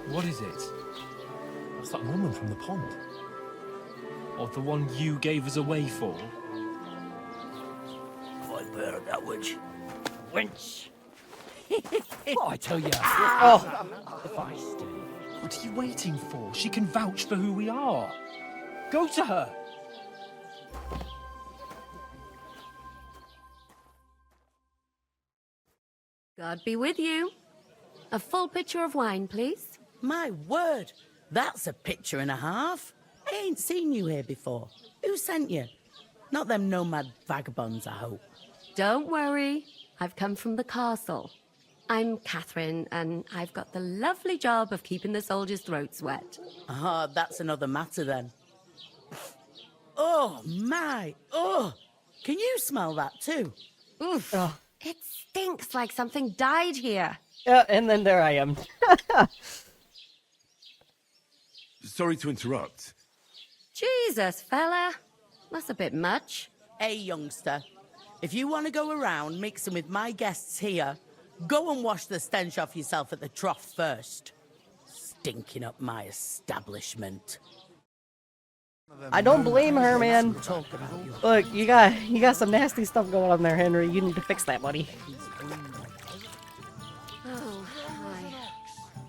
What is it? It's that woman from the pond. Or the one you gave us away for? I bear that witch. Wench. What I tell you? Oh. What are you waiting for? She can vouch for who we are. Go to her. God be with you. A full pitcher of wine, please. My word, that's a picture and a half. I ain't seen you here before. Who sent you? Not them nomad vagabonds, I hope. Don't worry. I've come from the castle. I'm Catherine, and I've got the lovely job of keeping the soldiers' throats wet. Ah, that's another matter then. Oh, my. Oh, can you smell that too? Oof. It stinks like something died here. Yeah, and then there I am. Sorry to interrupt. Jesus, fella. That's a bit much. Hey, youngster. If you want to go around mixing with my guests here, go and wash the stench off yourself at the trough first. Stinking up my establishment. I don't blame her, man. Look, you got some nasty stuff going on there, Henry. You need to fix that, buddy. Oh, hi.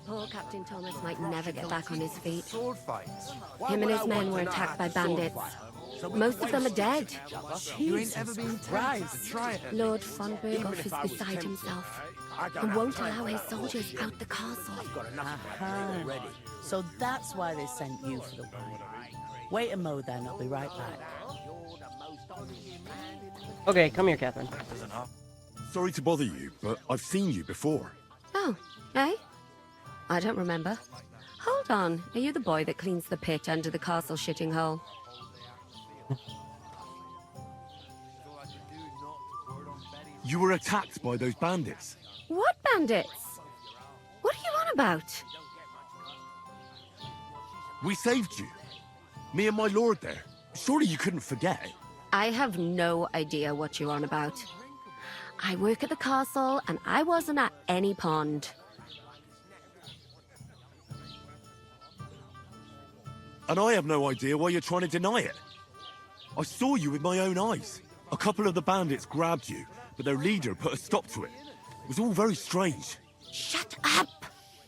Poor Captain Thomas might never get back on his feet. Him and his men were attacked by bandits. Most of them are dead. Jesus Christ. Lord von Berghoff is beside himself and won't allow his soldiers out the castle. Aha. So that's why they sent you for the wine. Wait a mo then, I'll be right back. Okay, come here, Catherine. Sorry to bother you, but I've seen you before. Oh, eh? I don't remember. Hold on, are you the boy that cleans the pit under the castle shitting hole? You were attacked by those bandits. What bandits? What are you on about? We saved you. Me and my lord there. Surely you couldn't forget. I have no idea what you're on about. I work at the castle, and I wasn't at any pond. And I have no idea why you're trying to deny it. I saw you with my own eyes. A couple of the bandits grabbed you, but their leader put a stop to it. It was all very strange. Shut up!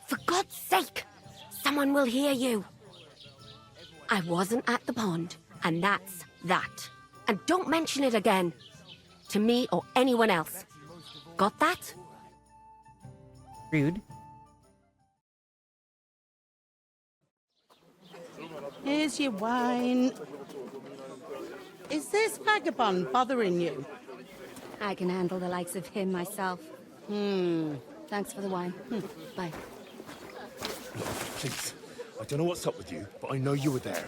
For God's sake! Someone will hear you. I wasn't at the pond, and that's that. And don't mention it again. To me or anyone else. Got that? Rude. Here's your wine. Is this vagabond bothering you? I can handle the likes of him myself. Thanks for the wine. Bye. Please, I don't know what's up with you, but I know you were there.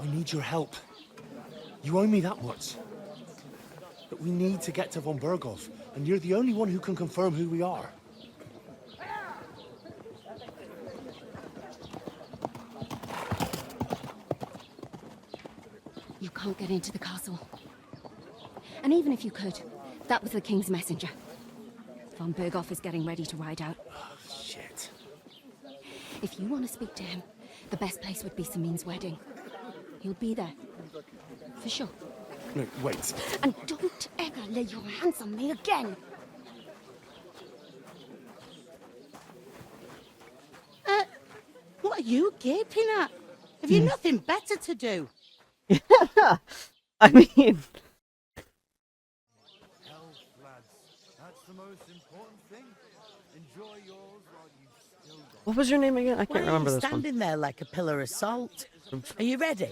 I need your help. You owe me that much. But we need to get to von Berghoff, and you're the only one who can confirm who we are. can't get into the castle. And even if you could, that was the king's messenger. Von Berghoff is getting ready to ride out. Oh, shit. If you want to speak to him, the best place would be Samin's wedding. He'll be there. For sure. No, wait. And don't ever lay your hands on me again! What are you gaping at? Have you nothing better to do? Yeah, I mean... What was your name again? I can't remember this one. Standing there like a pillar of salt. Are you ready?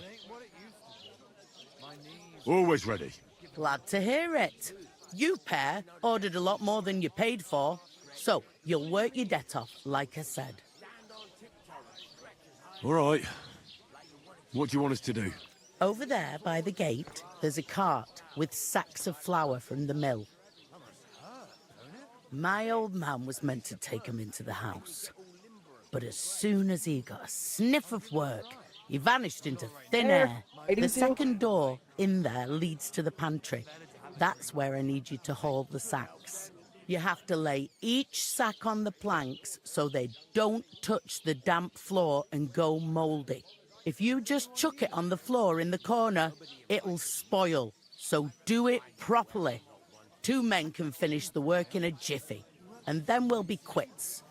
Always ready. Glad to hear it. You pair ordered a lot more than you paid for, so you'll work your debt off, like I said. All right. What do you want us to do? Over there by the gate, there's a cart with sacks of flour from the mill. My old man was meant to take them into the house. But as soon as he got a sniff of work, he vanished into thin air. The second door in there leads to the pantry. That's where I need you to haul the sacks. You have to lay each sack on the planks so they don't touch the damp floor and go mouldy. If you just chuck it on the floor in the corner, it'll spoil. So do it properly. 2 men can finish the work in a jiffy, and then we'll be quits.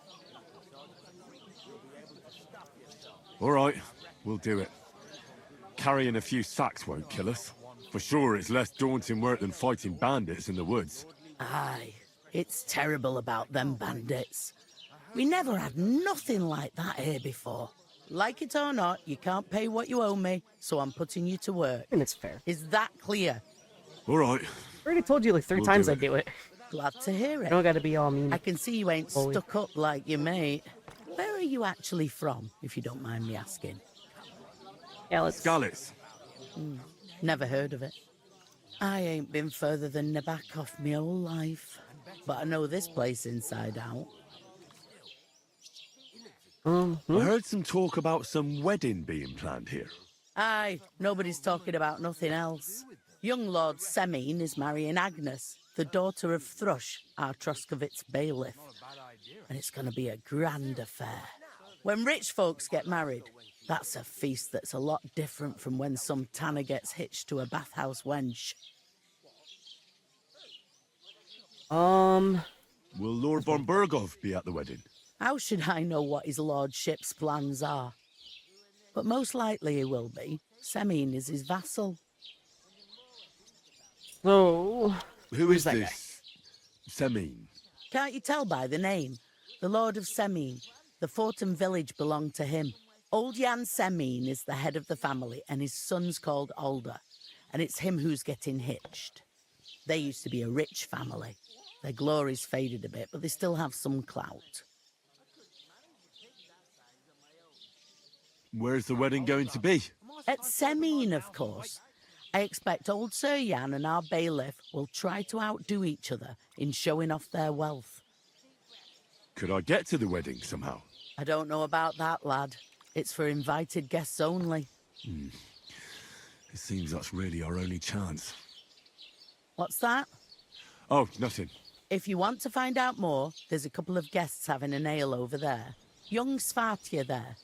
All right, we'll do it. Carrying a few sacks won't kill us. For sure, it's less daunting work than fighting bandits in the woods. Aye, it's terrible about them bandits. We never had nothing like that here before. Like it or not, you can't pay what you owe me, so I'm putting you to work. And it's fair. Is that clear? All right. I already told you like 3 times I'd do it. Glad to hear it. I don't gotta be all mean. I can see you ain't Bully. stuck up like your mate. Where are you actually from, if you don't mind me asking? Skalitz. Never heard of it. I ain't been further than Nabakov my whole life, but I know this place inside out. I heard some talk about some wedding being planned here. Aye, nobody's talking about nothing else. Young Lord Semin is marrying Agnes, the daughter of Thrush, our Troskovitz bailiff. And it's going to be a grand affair. When rich folks get married, that's a feast that's a lot different from when some tanner gets hitched to a bathhouse wench. Will Lord von Berghoff be at the wedding? How should I know what his lordship's plans are? But most likely he will be. Semin is his vassal. So, Who is that this Semin? Can't you tell by the name? The Lord of Semin. The fort and village belong to him. Old Jan Semin is the head of the family, and his son's called Alder. And it's him who's getting hitched. They used to be a rich family. Their glory's faded a bit, but they still have some clout. Where's the wedding going to be? At Semin, of course. I expect old Sir Jan and our bailiff will try to outdo each other in showing off their wealth. Could I get to the wedding somehow? I don't know about that, lad. It's for invited guests only. It seems that's really our only chance. What's that? Oh, nothing. If you want to find out more, there's a couple of guests having an ale over there. Young Svartje there.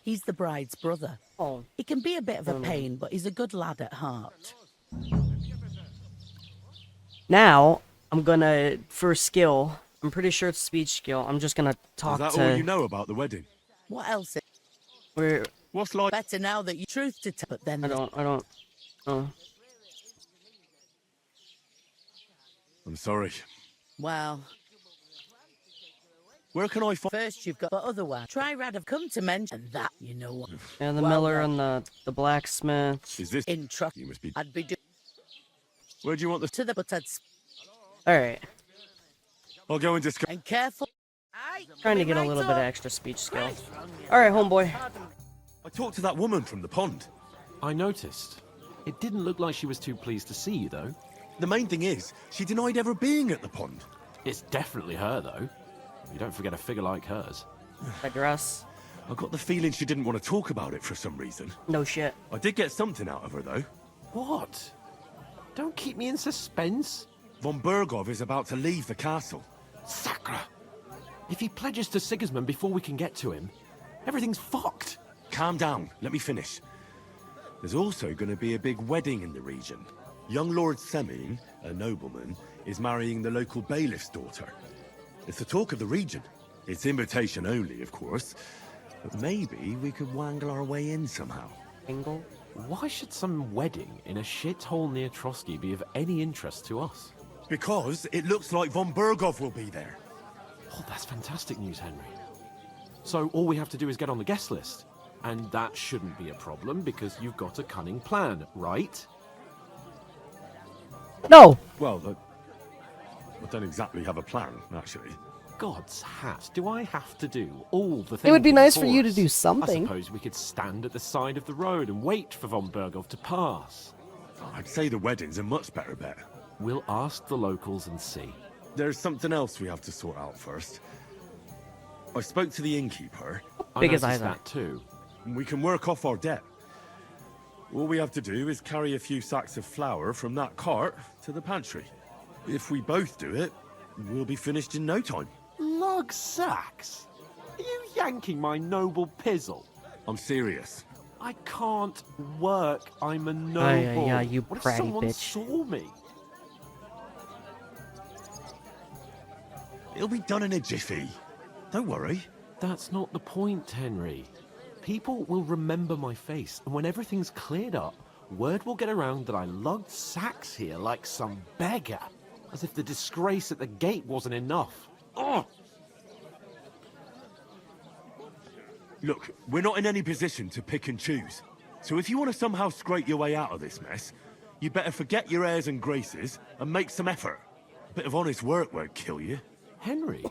He's the bride's brother. Oh. He can be a bit of a pain, but he's a good lad at heart. now, I'm gonna, for skill, I'm pretty sure it's speech skill, I'm just gonna talk Is that to... all you know about the wedding? What else? What's like... Better now that you truth to tell, but then... I don't... I'm sorry. Well... Where can I find... First you've got... But otherwise, try Rad come to mention that, you know what. And the miller and the blacksmith. Is this... In truck, You must be... I'd be doing... Where do you want the... To the... But I'd... Alright. I'll go and discuss... And careful... Trying to get a little bit of extra speech skill. Alright, homeboy. I talked to that woman from the pond. I noticed. It didn't look like she was too pleased to see you, though. The main thing is, she denied ever being at the pond. It's definitely her, though. You don't forget a figure like hers. The dress. I got the feeling she didn't want to talk about it for some reason. No shit. I did get something out of her, though. What? Don't keep me in suspense. Von Bergov is about to leave the castle. Sacre! If he pledges to Sigismund before we can get to him, everything's fucked. Calm down, let me finish. There's also going to be a big wedding in the region. Young Lord Semin, a nobleman, is marrying the local bailiff's daughter. It's the talk of the region. It's invitation only, of course. But maybe we could wangle our way in somehow. Angle? Why should some wedding in a shithole near Trotsky be of any interest to us? Because it looks like von Bergov will be there. Oh, that's fantastic news, Henry. So all we have to do is get on the guest list. And that shouldn't be a problem because you've got a cunning plan, right? No! Well, I don't exactly have a plan, actually. God's hat, do I have to do all the things? It would be nice for for you to us? do something. I suppose we could stand at the side of the road and wait for von Bergov to pass. I'd say the wedding's a much better bet. We'll ask the locals and see. There's something else we have to sort out first. I spoke to the innkeeper. Big I as noticed I that too. We can work off our debt. All we have to do is carry a few sacks of flour from that cart to the pantry. If we both do it, we'll be finished in no time. Lug sacks? Are you yanking my noble pizzle? I'm serious. I can't work. I'm a noble. Yeah, you what if bratty someone bitch. saw me? It'll be done in a jiffy. Don't worry. That's not the point, Henry. People will remember my face, and when everything's cleared up, word will get around that I lugged sacks here like some beggar. As if the disgrace at the gate wasn't enough. Oh! Look, we're not in any position to pick and choose. So if you want to somehow scrape your way out of this mess, you better forget your airs and graces and make some effort. A bit of honest work won't kill you. Henry,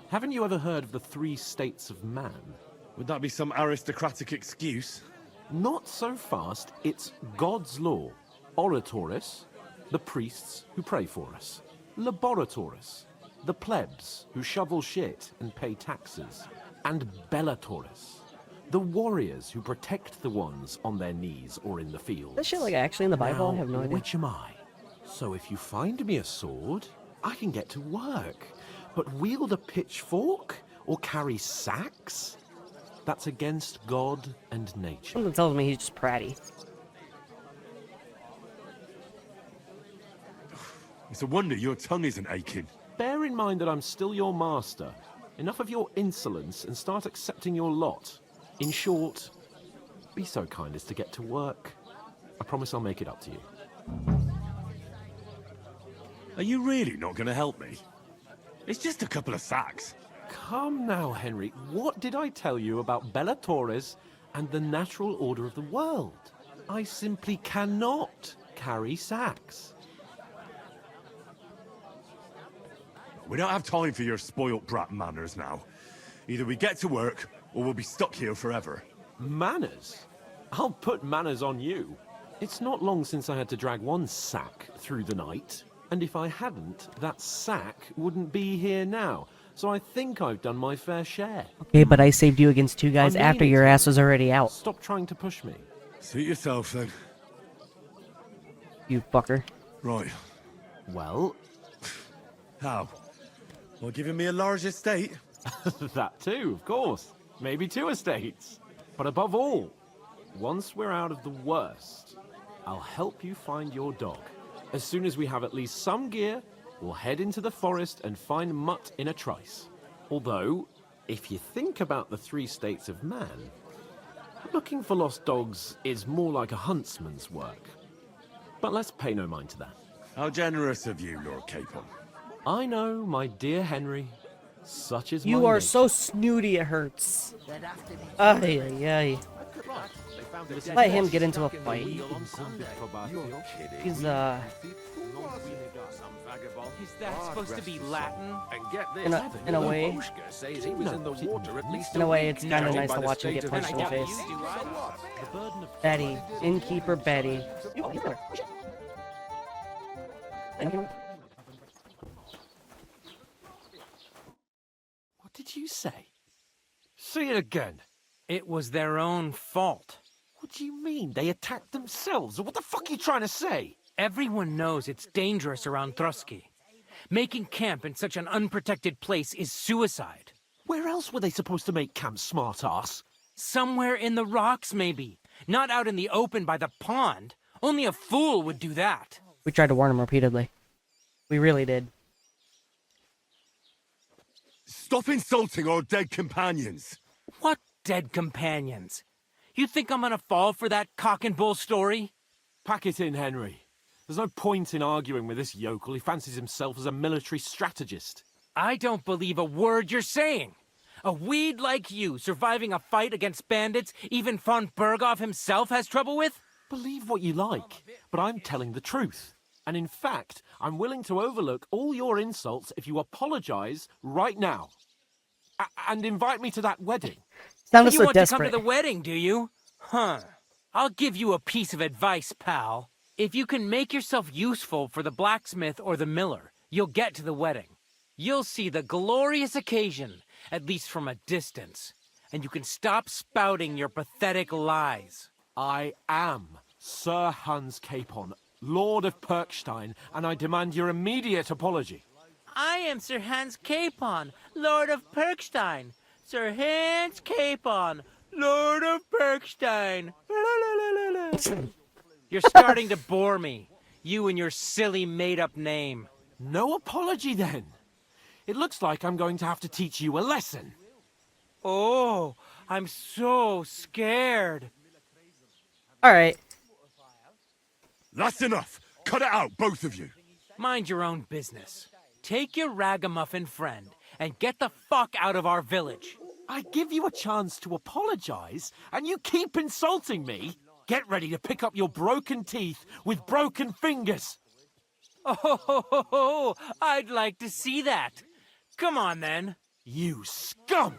haven't you ever heard of the 3 states of man? Would that be some aristocratic excuse? Not so fast. It's God's law. Oratoris, the priests who pray for us. Laboratoris, the plebs who shovel shit and pay taxes. And Bellatoris, the warriors who protect the ones on their knees or in the field. That shit like actually in the Bible? I have no idea. Which am I? So if you find me a sword, I can get to work. But wield a pitchfork or carry sacks? That's against God and nature. Something tells me he's just pratty. It's a wonder your tongue isn't aching. Bear in mind that I'm still your master. Enough of your insolence and start accepting your lot. In short, be so kind as to get to work. I promise I'll make it up to you. Are you really not going to help me? It's just a couple of sacks. Come now, Henry. What did I tell you about Bellatoris and the natural order of the world? I simply cannot carry sacks. We don't have time for your spoilt brat manners now. Either we get to work, or we'll be stuck here forever. Manners? I'll put manners on you. It's not long since I had to drag one sack through the night. And if I hadn't, that sack wouldn't be here now. So I think I've done my fair share. Okay, but I saved you against 2 guys after your ass was already out. Stop trying to push me. Suit yourself, then. You fucker. Right. Well? How? Well, giving me a large estate? That too, of course. Maybe 2 estates. But above all, once we're out of the worst, I'll help you find your dog. As soon as we have at least some gear, we'll head into the forest and find Mutt in a trice. Although, if you think about the 3 states of man, looking for lost dogs is more like a huntsman's work. But let's pay no mind to that. How generous of you, Lord Capon. I know, my dear Henry. Such is my You are nature. so snooty it hurts. Ay, ay, ay. Let him get into a fight. He's, Is that supposed to be Latin? And get this, in a way, Babushka says he was in the water at least in a way, it's week kind of now nice by to the watch him state get of punched in the England. face. Betty, innkeeper Betty. What did you say? Say it again. It was their own fault. What do you mean? They attacked themselves? What the fuck are you trying to say? Everyone knows it's dangerous around Trotsky. Making camp in such an unprotected place is suicide. Where else were they supposed to make camp, smart-ass? Somewhere in the rocks, maybe. Not out in the open by the pond. Only a fool would do that. We tried to warn him repeatedly. We really did. Stop insulting our dead companions. What dead companions? You think I'm gonna fall for that cock and bull story? Pack it in, Henry. There's no point in arguing with this yokel. He fancies himself as a military strategist. I don't believe a word you're saying. A weed like you surviving a fight against bandits even von Berghoff himself has trouble with? Believe what you like, but I'm telling the truth. And in fact, I'm willing to overlook all your insults if you apologize right now. And invite me to that wedding. Sounded you so want desperate. to come to the wedding, do you? Huh. I'll give you a piece of advice, pal. If you can make yourself useful for the blacksmith or the miller, you'll get to the wedding. You'll see the glorious occasion, at least from a distance. And you can stop spouting your pathetic lies. I am Sir Hans Capon, Lord of Perkstein, and I demand your immediate apology. I am Sir Hans Capon, Lord of Perkstein. Sir Hans Capon, Lord of Perkstein. You're starting to bore me. You and your silly made-up name. No apology, then. It looks like I'm going to have to teach you a lesson. Oh, I'm so scared. Alright. That's enough. Cut it out, both of you. Mind your own business. Take your ragamuffin friend and get the fuck out of our village. I give you a chance to apologize, and you keep insulting me. Get ready to pick up your broken teeth with broken fingers. Oh, I'd like to see that. Come on, then. You scum!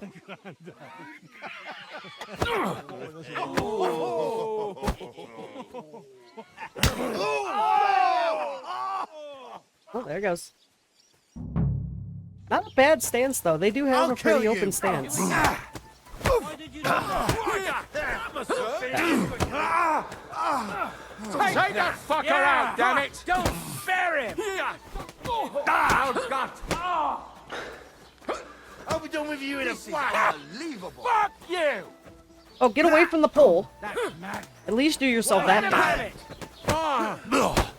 Oh, there it goes. Not a bad stance, though. They do have a pretty open stance. Take that fucker out, damn it! Don't spare him! I'll be done with you in a flash. Unbelievable. Fuck you! Oh, get away from the pole. At least do yourself that favor.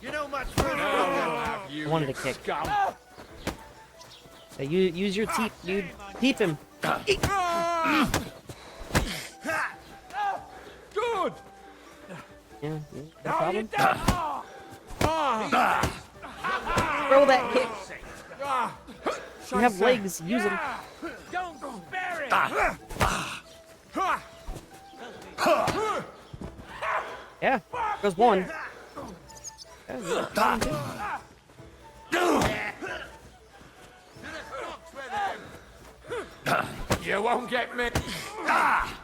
You know much further. I wanted to kick. Hey, use your teeth, dude. Teep him. Good. Yeah, no problem. Throw that kick. You have legs, use them. Don't spare him! Yeah, there's one. You won't get me.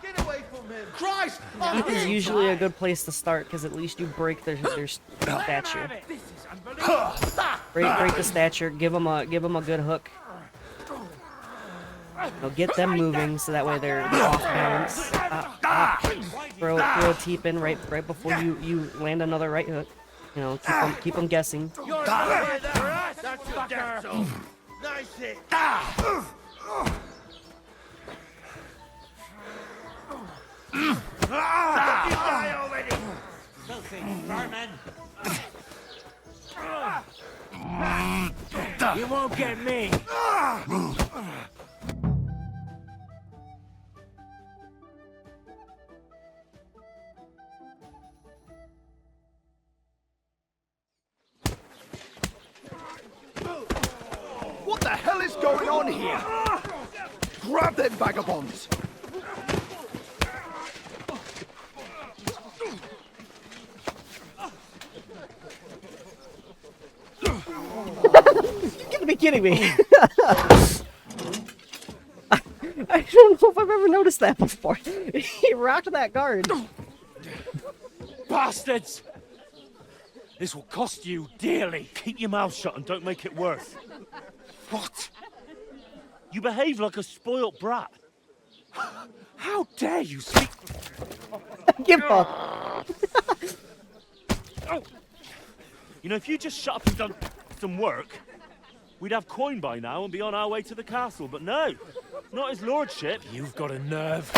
Get away from him. Christ! Teeth is usually a good place to start, because at least you break their stature. Break the stature, give them a good hook. Get them moving so that way they're off balance. Throw a teep in right before you land another right hook. Keep them guessing. That's your death zone. Nice hit. Die already. Filthy vermin. You won't get me. What the hell is going on here? Grab them vagabonds! You gotta be kidding me. I don't know if I've ever noticed that before. He rocked that guard. Bastards! This will cost you dearly. Keep your mouth shut and don't make it worse. What? You behave like a spoilt brat. How dare you speak? Give up. You know, if you just shut up and done some work, we'd have coin by now and be on our way to the castle. But no, not his lordship. You've got a nerve.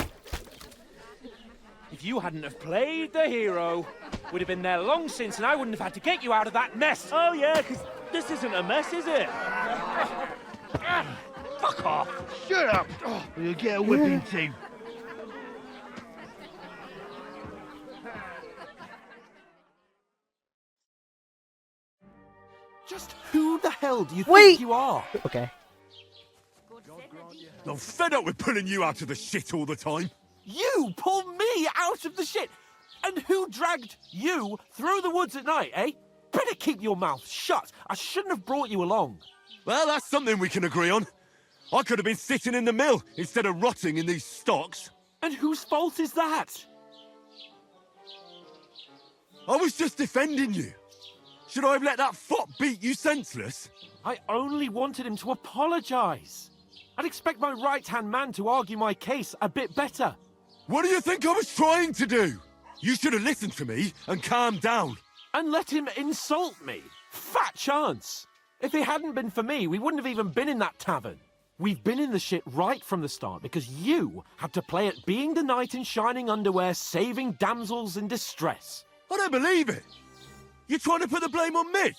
If you hadn't have played the hero, we'd have been there long since, and I wouldn't have had to get you out of that mess. Oh yeah, because this isn't a mess, is it? Fuck off. Shut up! Or you'll get a whipping too. Just who the hell do you Wait. think you are? Okay. I'm fed up with pulling you out of the shit all the time. You pulled me out of the shit! And who dragged you through the woods at night, eh? Better keep your mouth shut. I shouldn't have brought you along. Well, that's something we can agree on. I could have been sitting in the mill instead of rotting in these stocks. And whose fault is that? I was just defending you. Should I have let that fop beat you senseless? I only wanted him to apologise. I'd expect my right-hand man to argue my case a bit better. What do you think I was trying to do? You should have listened to me and calmed down. And let him insult me. Fat chance. If it hadn't been for me, we wouldn't have even been in that tavern. We've been in the shit right from the start because you had to play at being the knight in shining underwear, saving damsels in distress. I don't believe it. You're trying to put the blame on me?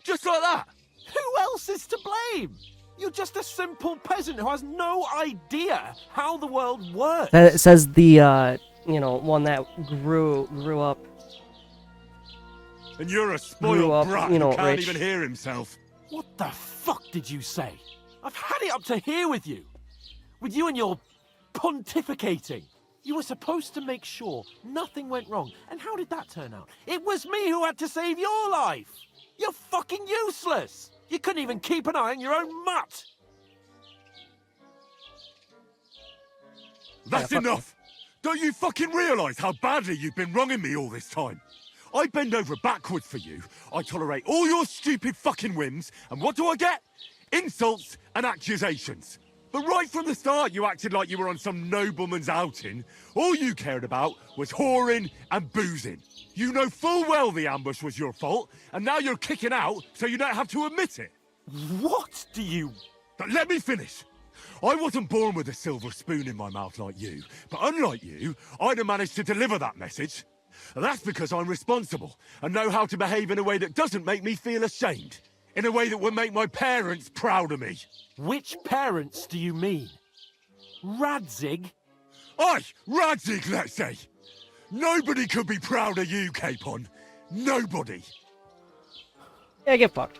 Just like that? Who else is to blame? You're just a simple peasant who has no idea how the world works. It says the, one that grew up. And you're a spoiled brat who can't rich. even hear himself. What the fuck did you say? I've had it up to here with you. With you and your pontificating. You were supposed to make sure nothing went wrong. And how did that turn out? It was me who had to save your life. You're fucking useless. You couldn't even keep an eye on your own mutt. That's enough. Don't you fucking realise how badly you've been wronging me all this time? I bend over backwards for you. I tolerate all your stupid fucking whims. And what do I get? Insults and accusations. But right from the start, you acted like you were on some nobleman's outing. All you cared about was whoring and boozing. You know full well the ambush was your fault, and now you're kicking out so you don't have to admit it. What do you... But let me finish. I wasn't born with a silver spoon in my mouth like you, but unlike you, I'd have managed to deliver that message. That's because I'm responsible and know how to behave in a way that doesn't make me feel ashamed. In a way that would make my parents proud of me. Which parents do you mean? Radzig? Aye, Radzig, let's say. Nobody could be proud of you, Capon. Nobody. Yeah, get fucked.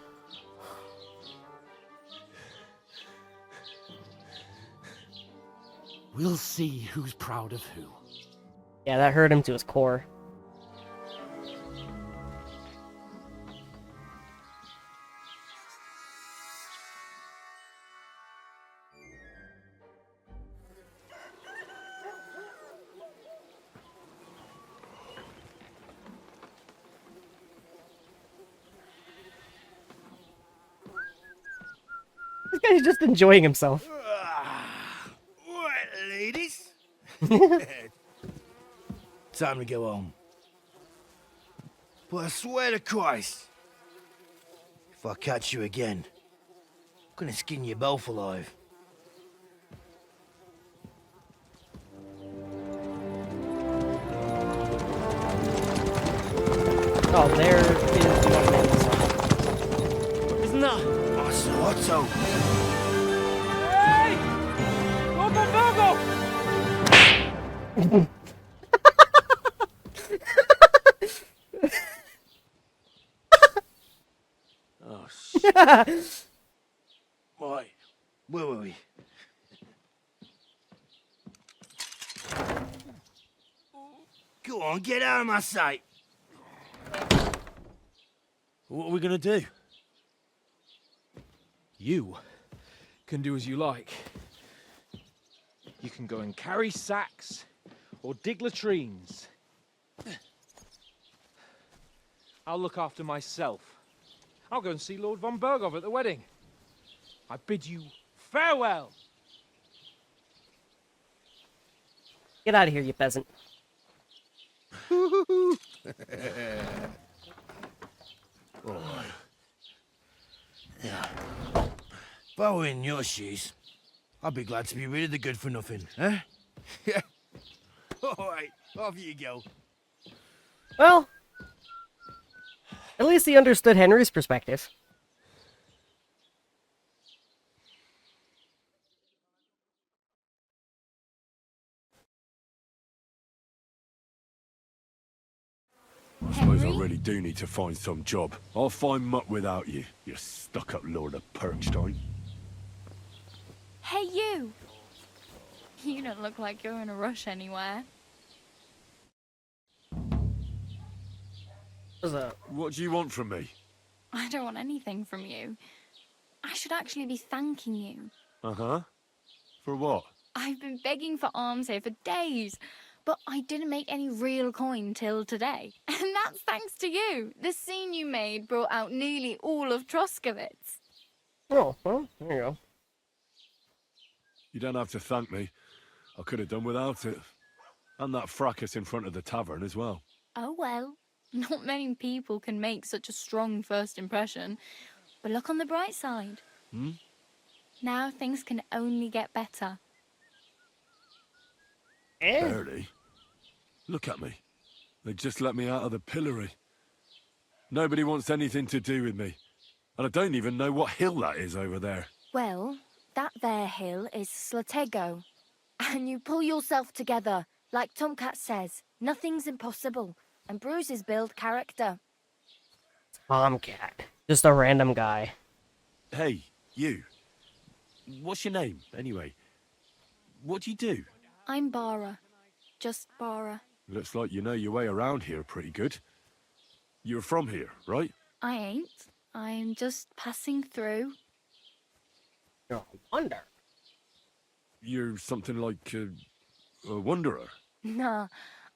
We'll see who's proud of who. Yeah, that hurt him to his core. This guy's just enjoying himself. Right, ladies. Time to go home. But I swear to Christ, if I catch you again, I'm gonna skin you both alive. Oh, there is one man. Isn't that? Otto. Hey! Lord Bonvargo! Oh, shit. Right. Where were we? Go on, get out of my sight. What are we gonna do? You can do as you like. You can go and carry sacks or dig latrines. I'll look after myself. I'll go and see Lord von Bergov at the wedding. I bid you farewell. Get out of here, you peasant. Oh. Yeah. If I were in your shoes, I'd be glad to be rid of the good for nothing, eh? Yeah. All right, off you go. Well, at least he understood Henry's perspective. I suppose I really do need to find some job. I'll find muck without you, you stuck-up Lord of Perkstein. Hey, you! You don't look like you're in a rush anywhere. What do you want from me? I don't want anything from you. I should actually be thanking you. Uh-huh. For what? I've been begging for alms here for days, but I didn't make any real coin till today. And that's thanks to you. The scene you made brought out nearly all of Troskowitz. Oh, well, there you go. You don't have to thank me. I could have done without it. And that fracas in front of the tavern as well. Oh well. Not many people can make such a strong first impression. But look on the bright side. Hmm? Now things can only get better. Barely. Look at me. They just let me out of the pillory. Nobody wants anything to do with me. And I don't even know what hill that is over there. Well, that there hill is Slatego. And you pull yourself together. Like Tomcat says, nothing's impossible. And bruises build character. Tomcat. Just a random guy. Hey, you. What's your name, anyway? What do you do? I'm Bara. Just Bara. Looks like you know your way around here pretty good. You're from here, right? I ain't. I'm just passing through. You're a wonder. You're something like a wanderer. Nah,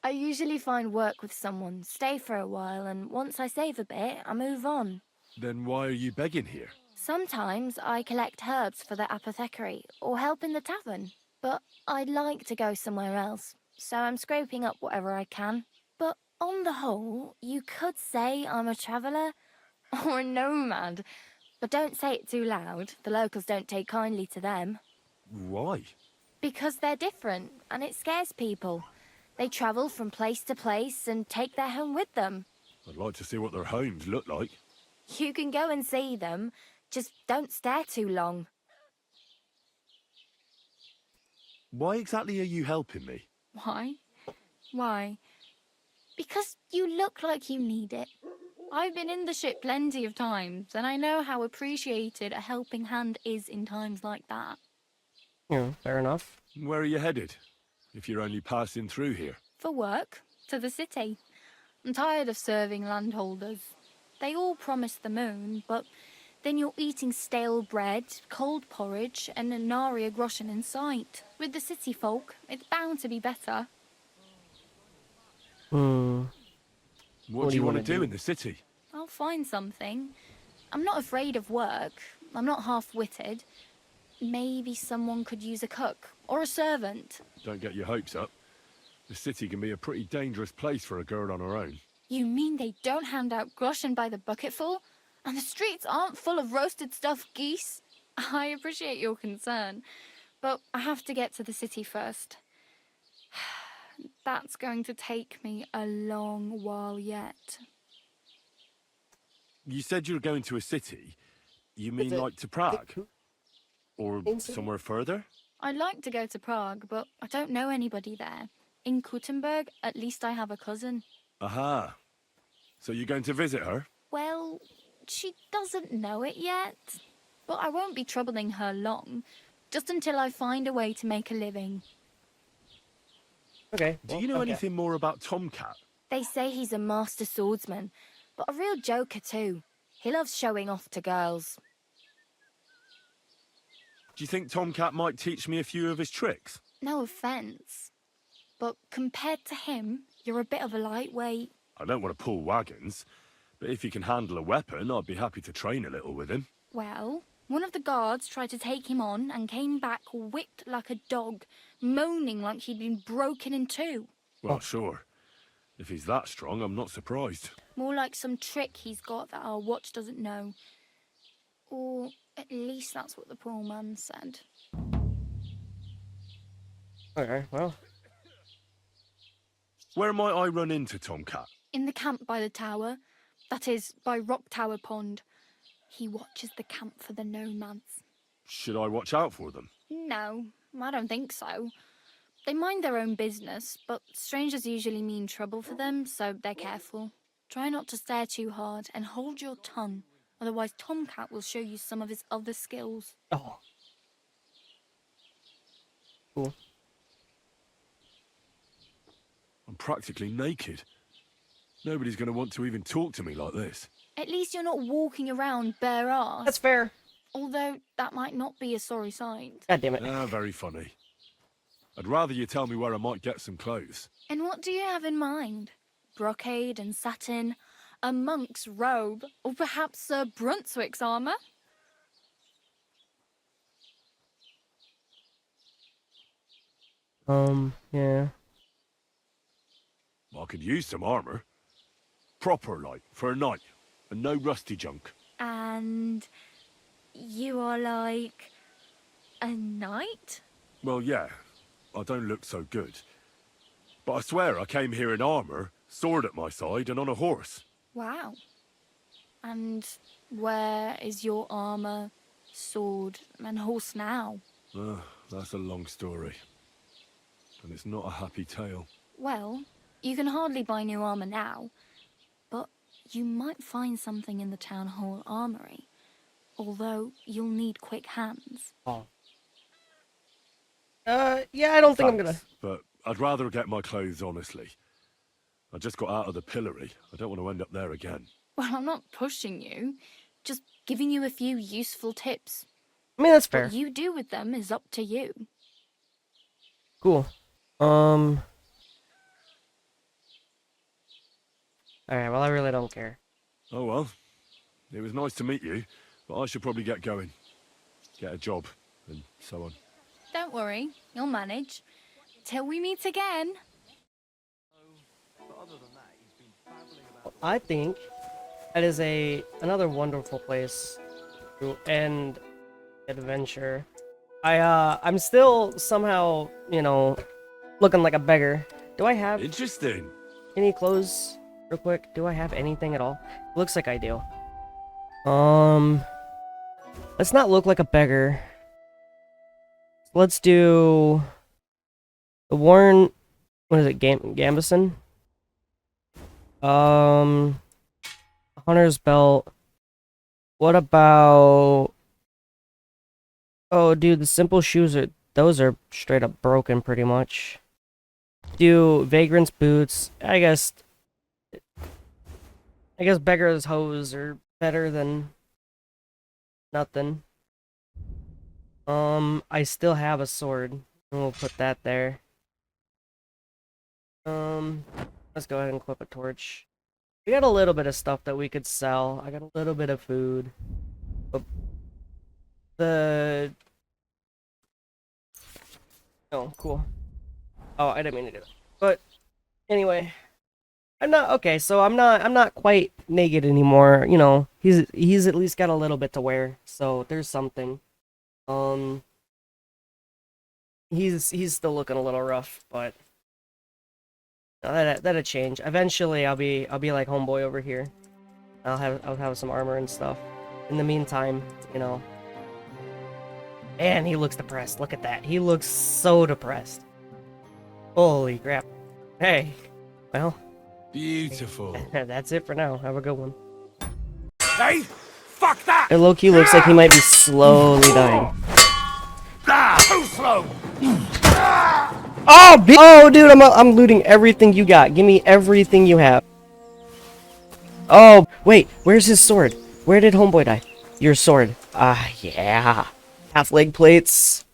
I usually find work with someone, stay for a while, and once I save a bit, I move on. Then why are you begging here? Sometimes I collect herbs for the apothecary, or help in the tavern. But I'd like to go somewhere else, so I'm scraping up whatever I can. But on the whole, you could say I'm a traveller, or a nomad. But don't say it too loud, the locals don't take kindly to them. Why? Because they're different, and it scares people. They travel from place to place and take their home with them. I'd like to see what their homes look like. You can go and see them, just don't stare too long. Why exactly are you helping me? Why? Why? Because you look like you need it. I've been in the ship plenty of times, and I know how appreciated a helping hand is in times like that. Yeah, fair enough. Where are you headed? If you're only passing through here. For work, to the city. I'm tired of serving landholders. They all promise the moon, but then you're eating stale bread, cold porridge, and a nary a groschen in sight. With the city folk, it's bound to be better. What do you want to do in the city? I'll find something. I'm not afraid of work. I'm not half-witted. Maybe someone could use a cook or a servant. Don't get your hopes up. The city can be a pretty dangerous place for a girl on her own. You mean they don't hand out groschen by the bucketful? And the streets aren't full of roasted stuffed geese? I appreciate your concern, but I have to get to the city first. That's going to take me a long while yet. You said you were going to a city. You mean like to Prague? Or somewhere further? I'd like to go to Prague, but I don't know anybody there. In Kuttenberg, at least I have a cousin. Aha. So you're going to visit her? Well, she doesn't know it yet. But I won't be troubling her long, just until I find a way to make a living. Okay. Do you know anything more about Tomcat? They say he's a master swordsman, but a real joker too. He loves showing off to girls. Do you think Tomcat might teach me a few of his tricks? No offence, but compared to him, you're a bit of a lightweight. I don't want to pull wagons, but if he can handle a weapon, I'd be happy to train a little with him. Well, one of the guards tried to take him on and came back whipped like a dog, moaning like he'd been broken in two. Well, sure. If he's that strong, I'm not surprised. More like some trick he's got that our watch doesn't know. Or at least that's what the poor man said. Okay, well. Where might I run into Tomcat? In the camp by the tower. That is, by Rock Tower Pond. He watches the camp for the nomads. Should I watch out for them? No, I don't think so. They mind their own business, but strangers usually mean trouble for them, so they're careful. Try not to stare too hard and hold your tongue, otherwise Tomcat will show you some of his other skills. Oh. Cool. I'm practically naked. Nobody's going to want to even talk to me like this. At least you're not walking around bare arse. That's fair. Although that might not be a sorry sign. God damn it. Ah, very funny. I'd rather you tell me where I might get some clothes. And what do you have in mind? Brocade and satin, a monk's robe, or perhaps Sir Brunswick's armour? Yeah. I could use some armor. Proper, like, for a night. And no rusty junk. And you are like a knight? Well, yeah. I don't look so good. But I swear I came here in armor, sword at my side, and on a horse. Wow. And where is your armour, sword, and horse now? That's a long story. And it's not a happy tale. Well, you can hardly buy new armour now, but you might find something in the town hall armoury. Although you'll need quick hands. Oh. Yeah, I don't think I'm gonna... But I'd rather get my clothes, honestly. I just got out of the pillory. I don't want to end up there again. Well, I'm not pushing you. Just giving you a few useful tips. I mean, that's fair. What you do with them is up to you. Cool. Alright, well, I really don't care. Oh, well. It was nice to meet you, but I should probably get going. Get a job, and so on. Don't worry, you'll manage. Till we meet again. I think that is another wonderful place to end adventure. I'm still somehow, you know, looking like a beggar. Do I have Interesting. any clothes real quick? Do I have anything at all? Looks like I do. Let's not look like a beggar. Let's do the Warren, what is it, Gambison? Hunter's belt. What about... Oh, dude, the simple shoes those are straight up broken pretty much. Do Vagrant's boots. I guess beggar's hose are better than nothing. I still have a sword. And we'll put that there. Let's go ahead and clip a torch. We got a little bit of stuff that we could sell. I got a little bit of food. But oh, cool. Oh, I didn't mean to do that. But anyway, I'm not quite naked anymore. You know, he's at least got a little bit to wear. So there's something. He's still looking a little rough, but that'll change. Eventually, I'll be like homeboy over here. I'll have some armor and stuff. In the meantime, you know. And he looks depressed. Look at that. He looks so depressed. Holy crap. Hey. Well. Beautiful. That's it for now. Have a good one. Hey! Fuck that! It low-key looks like he might be slowly dying. Too slow! Oh, dude, I'm looting everything you got. Give me everything you have. Oh, wait. Where's his sword? Where did homeboy die? Your sword. Ah, yeah. Half leg plates.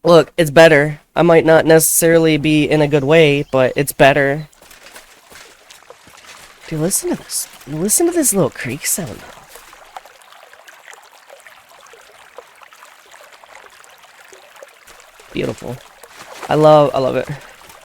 Look, it's better. I might not necessarily be in a good way, but it's better. Dude, listen to this. Listen to this little creak sound. Beautiful. I love it.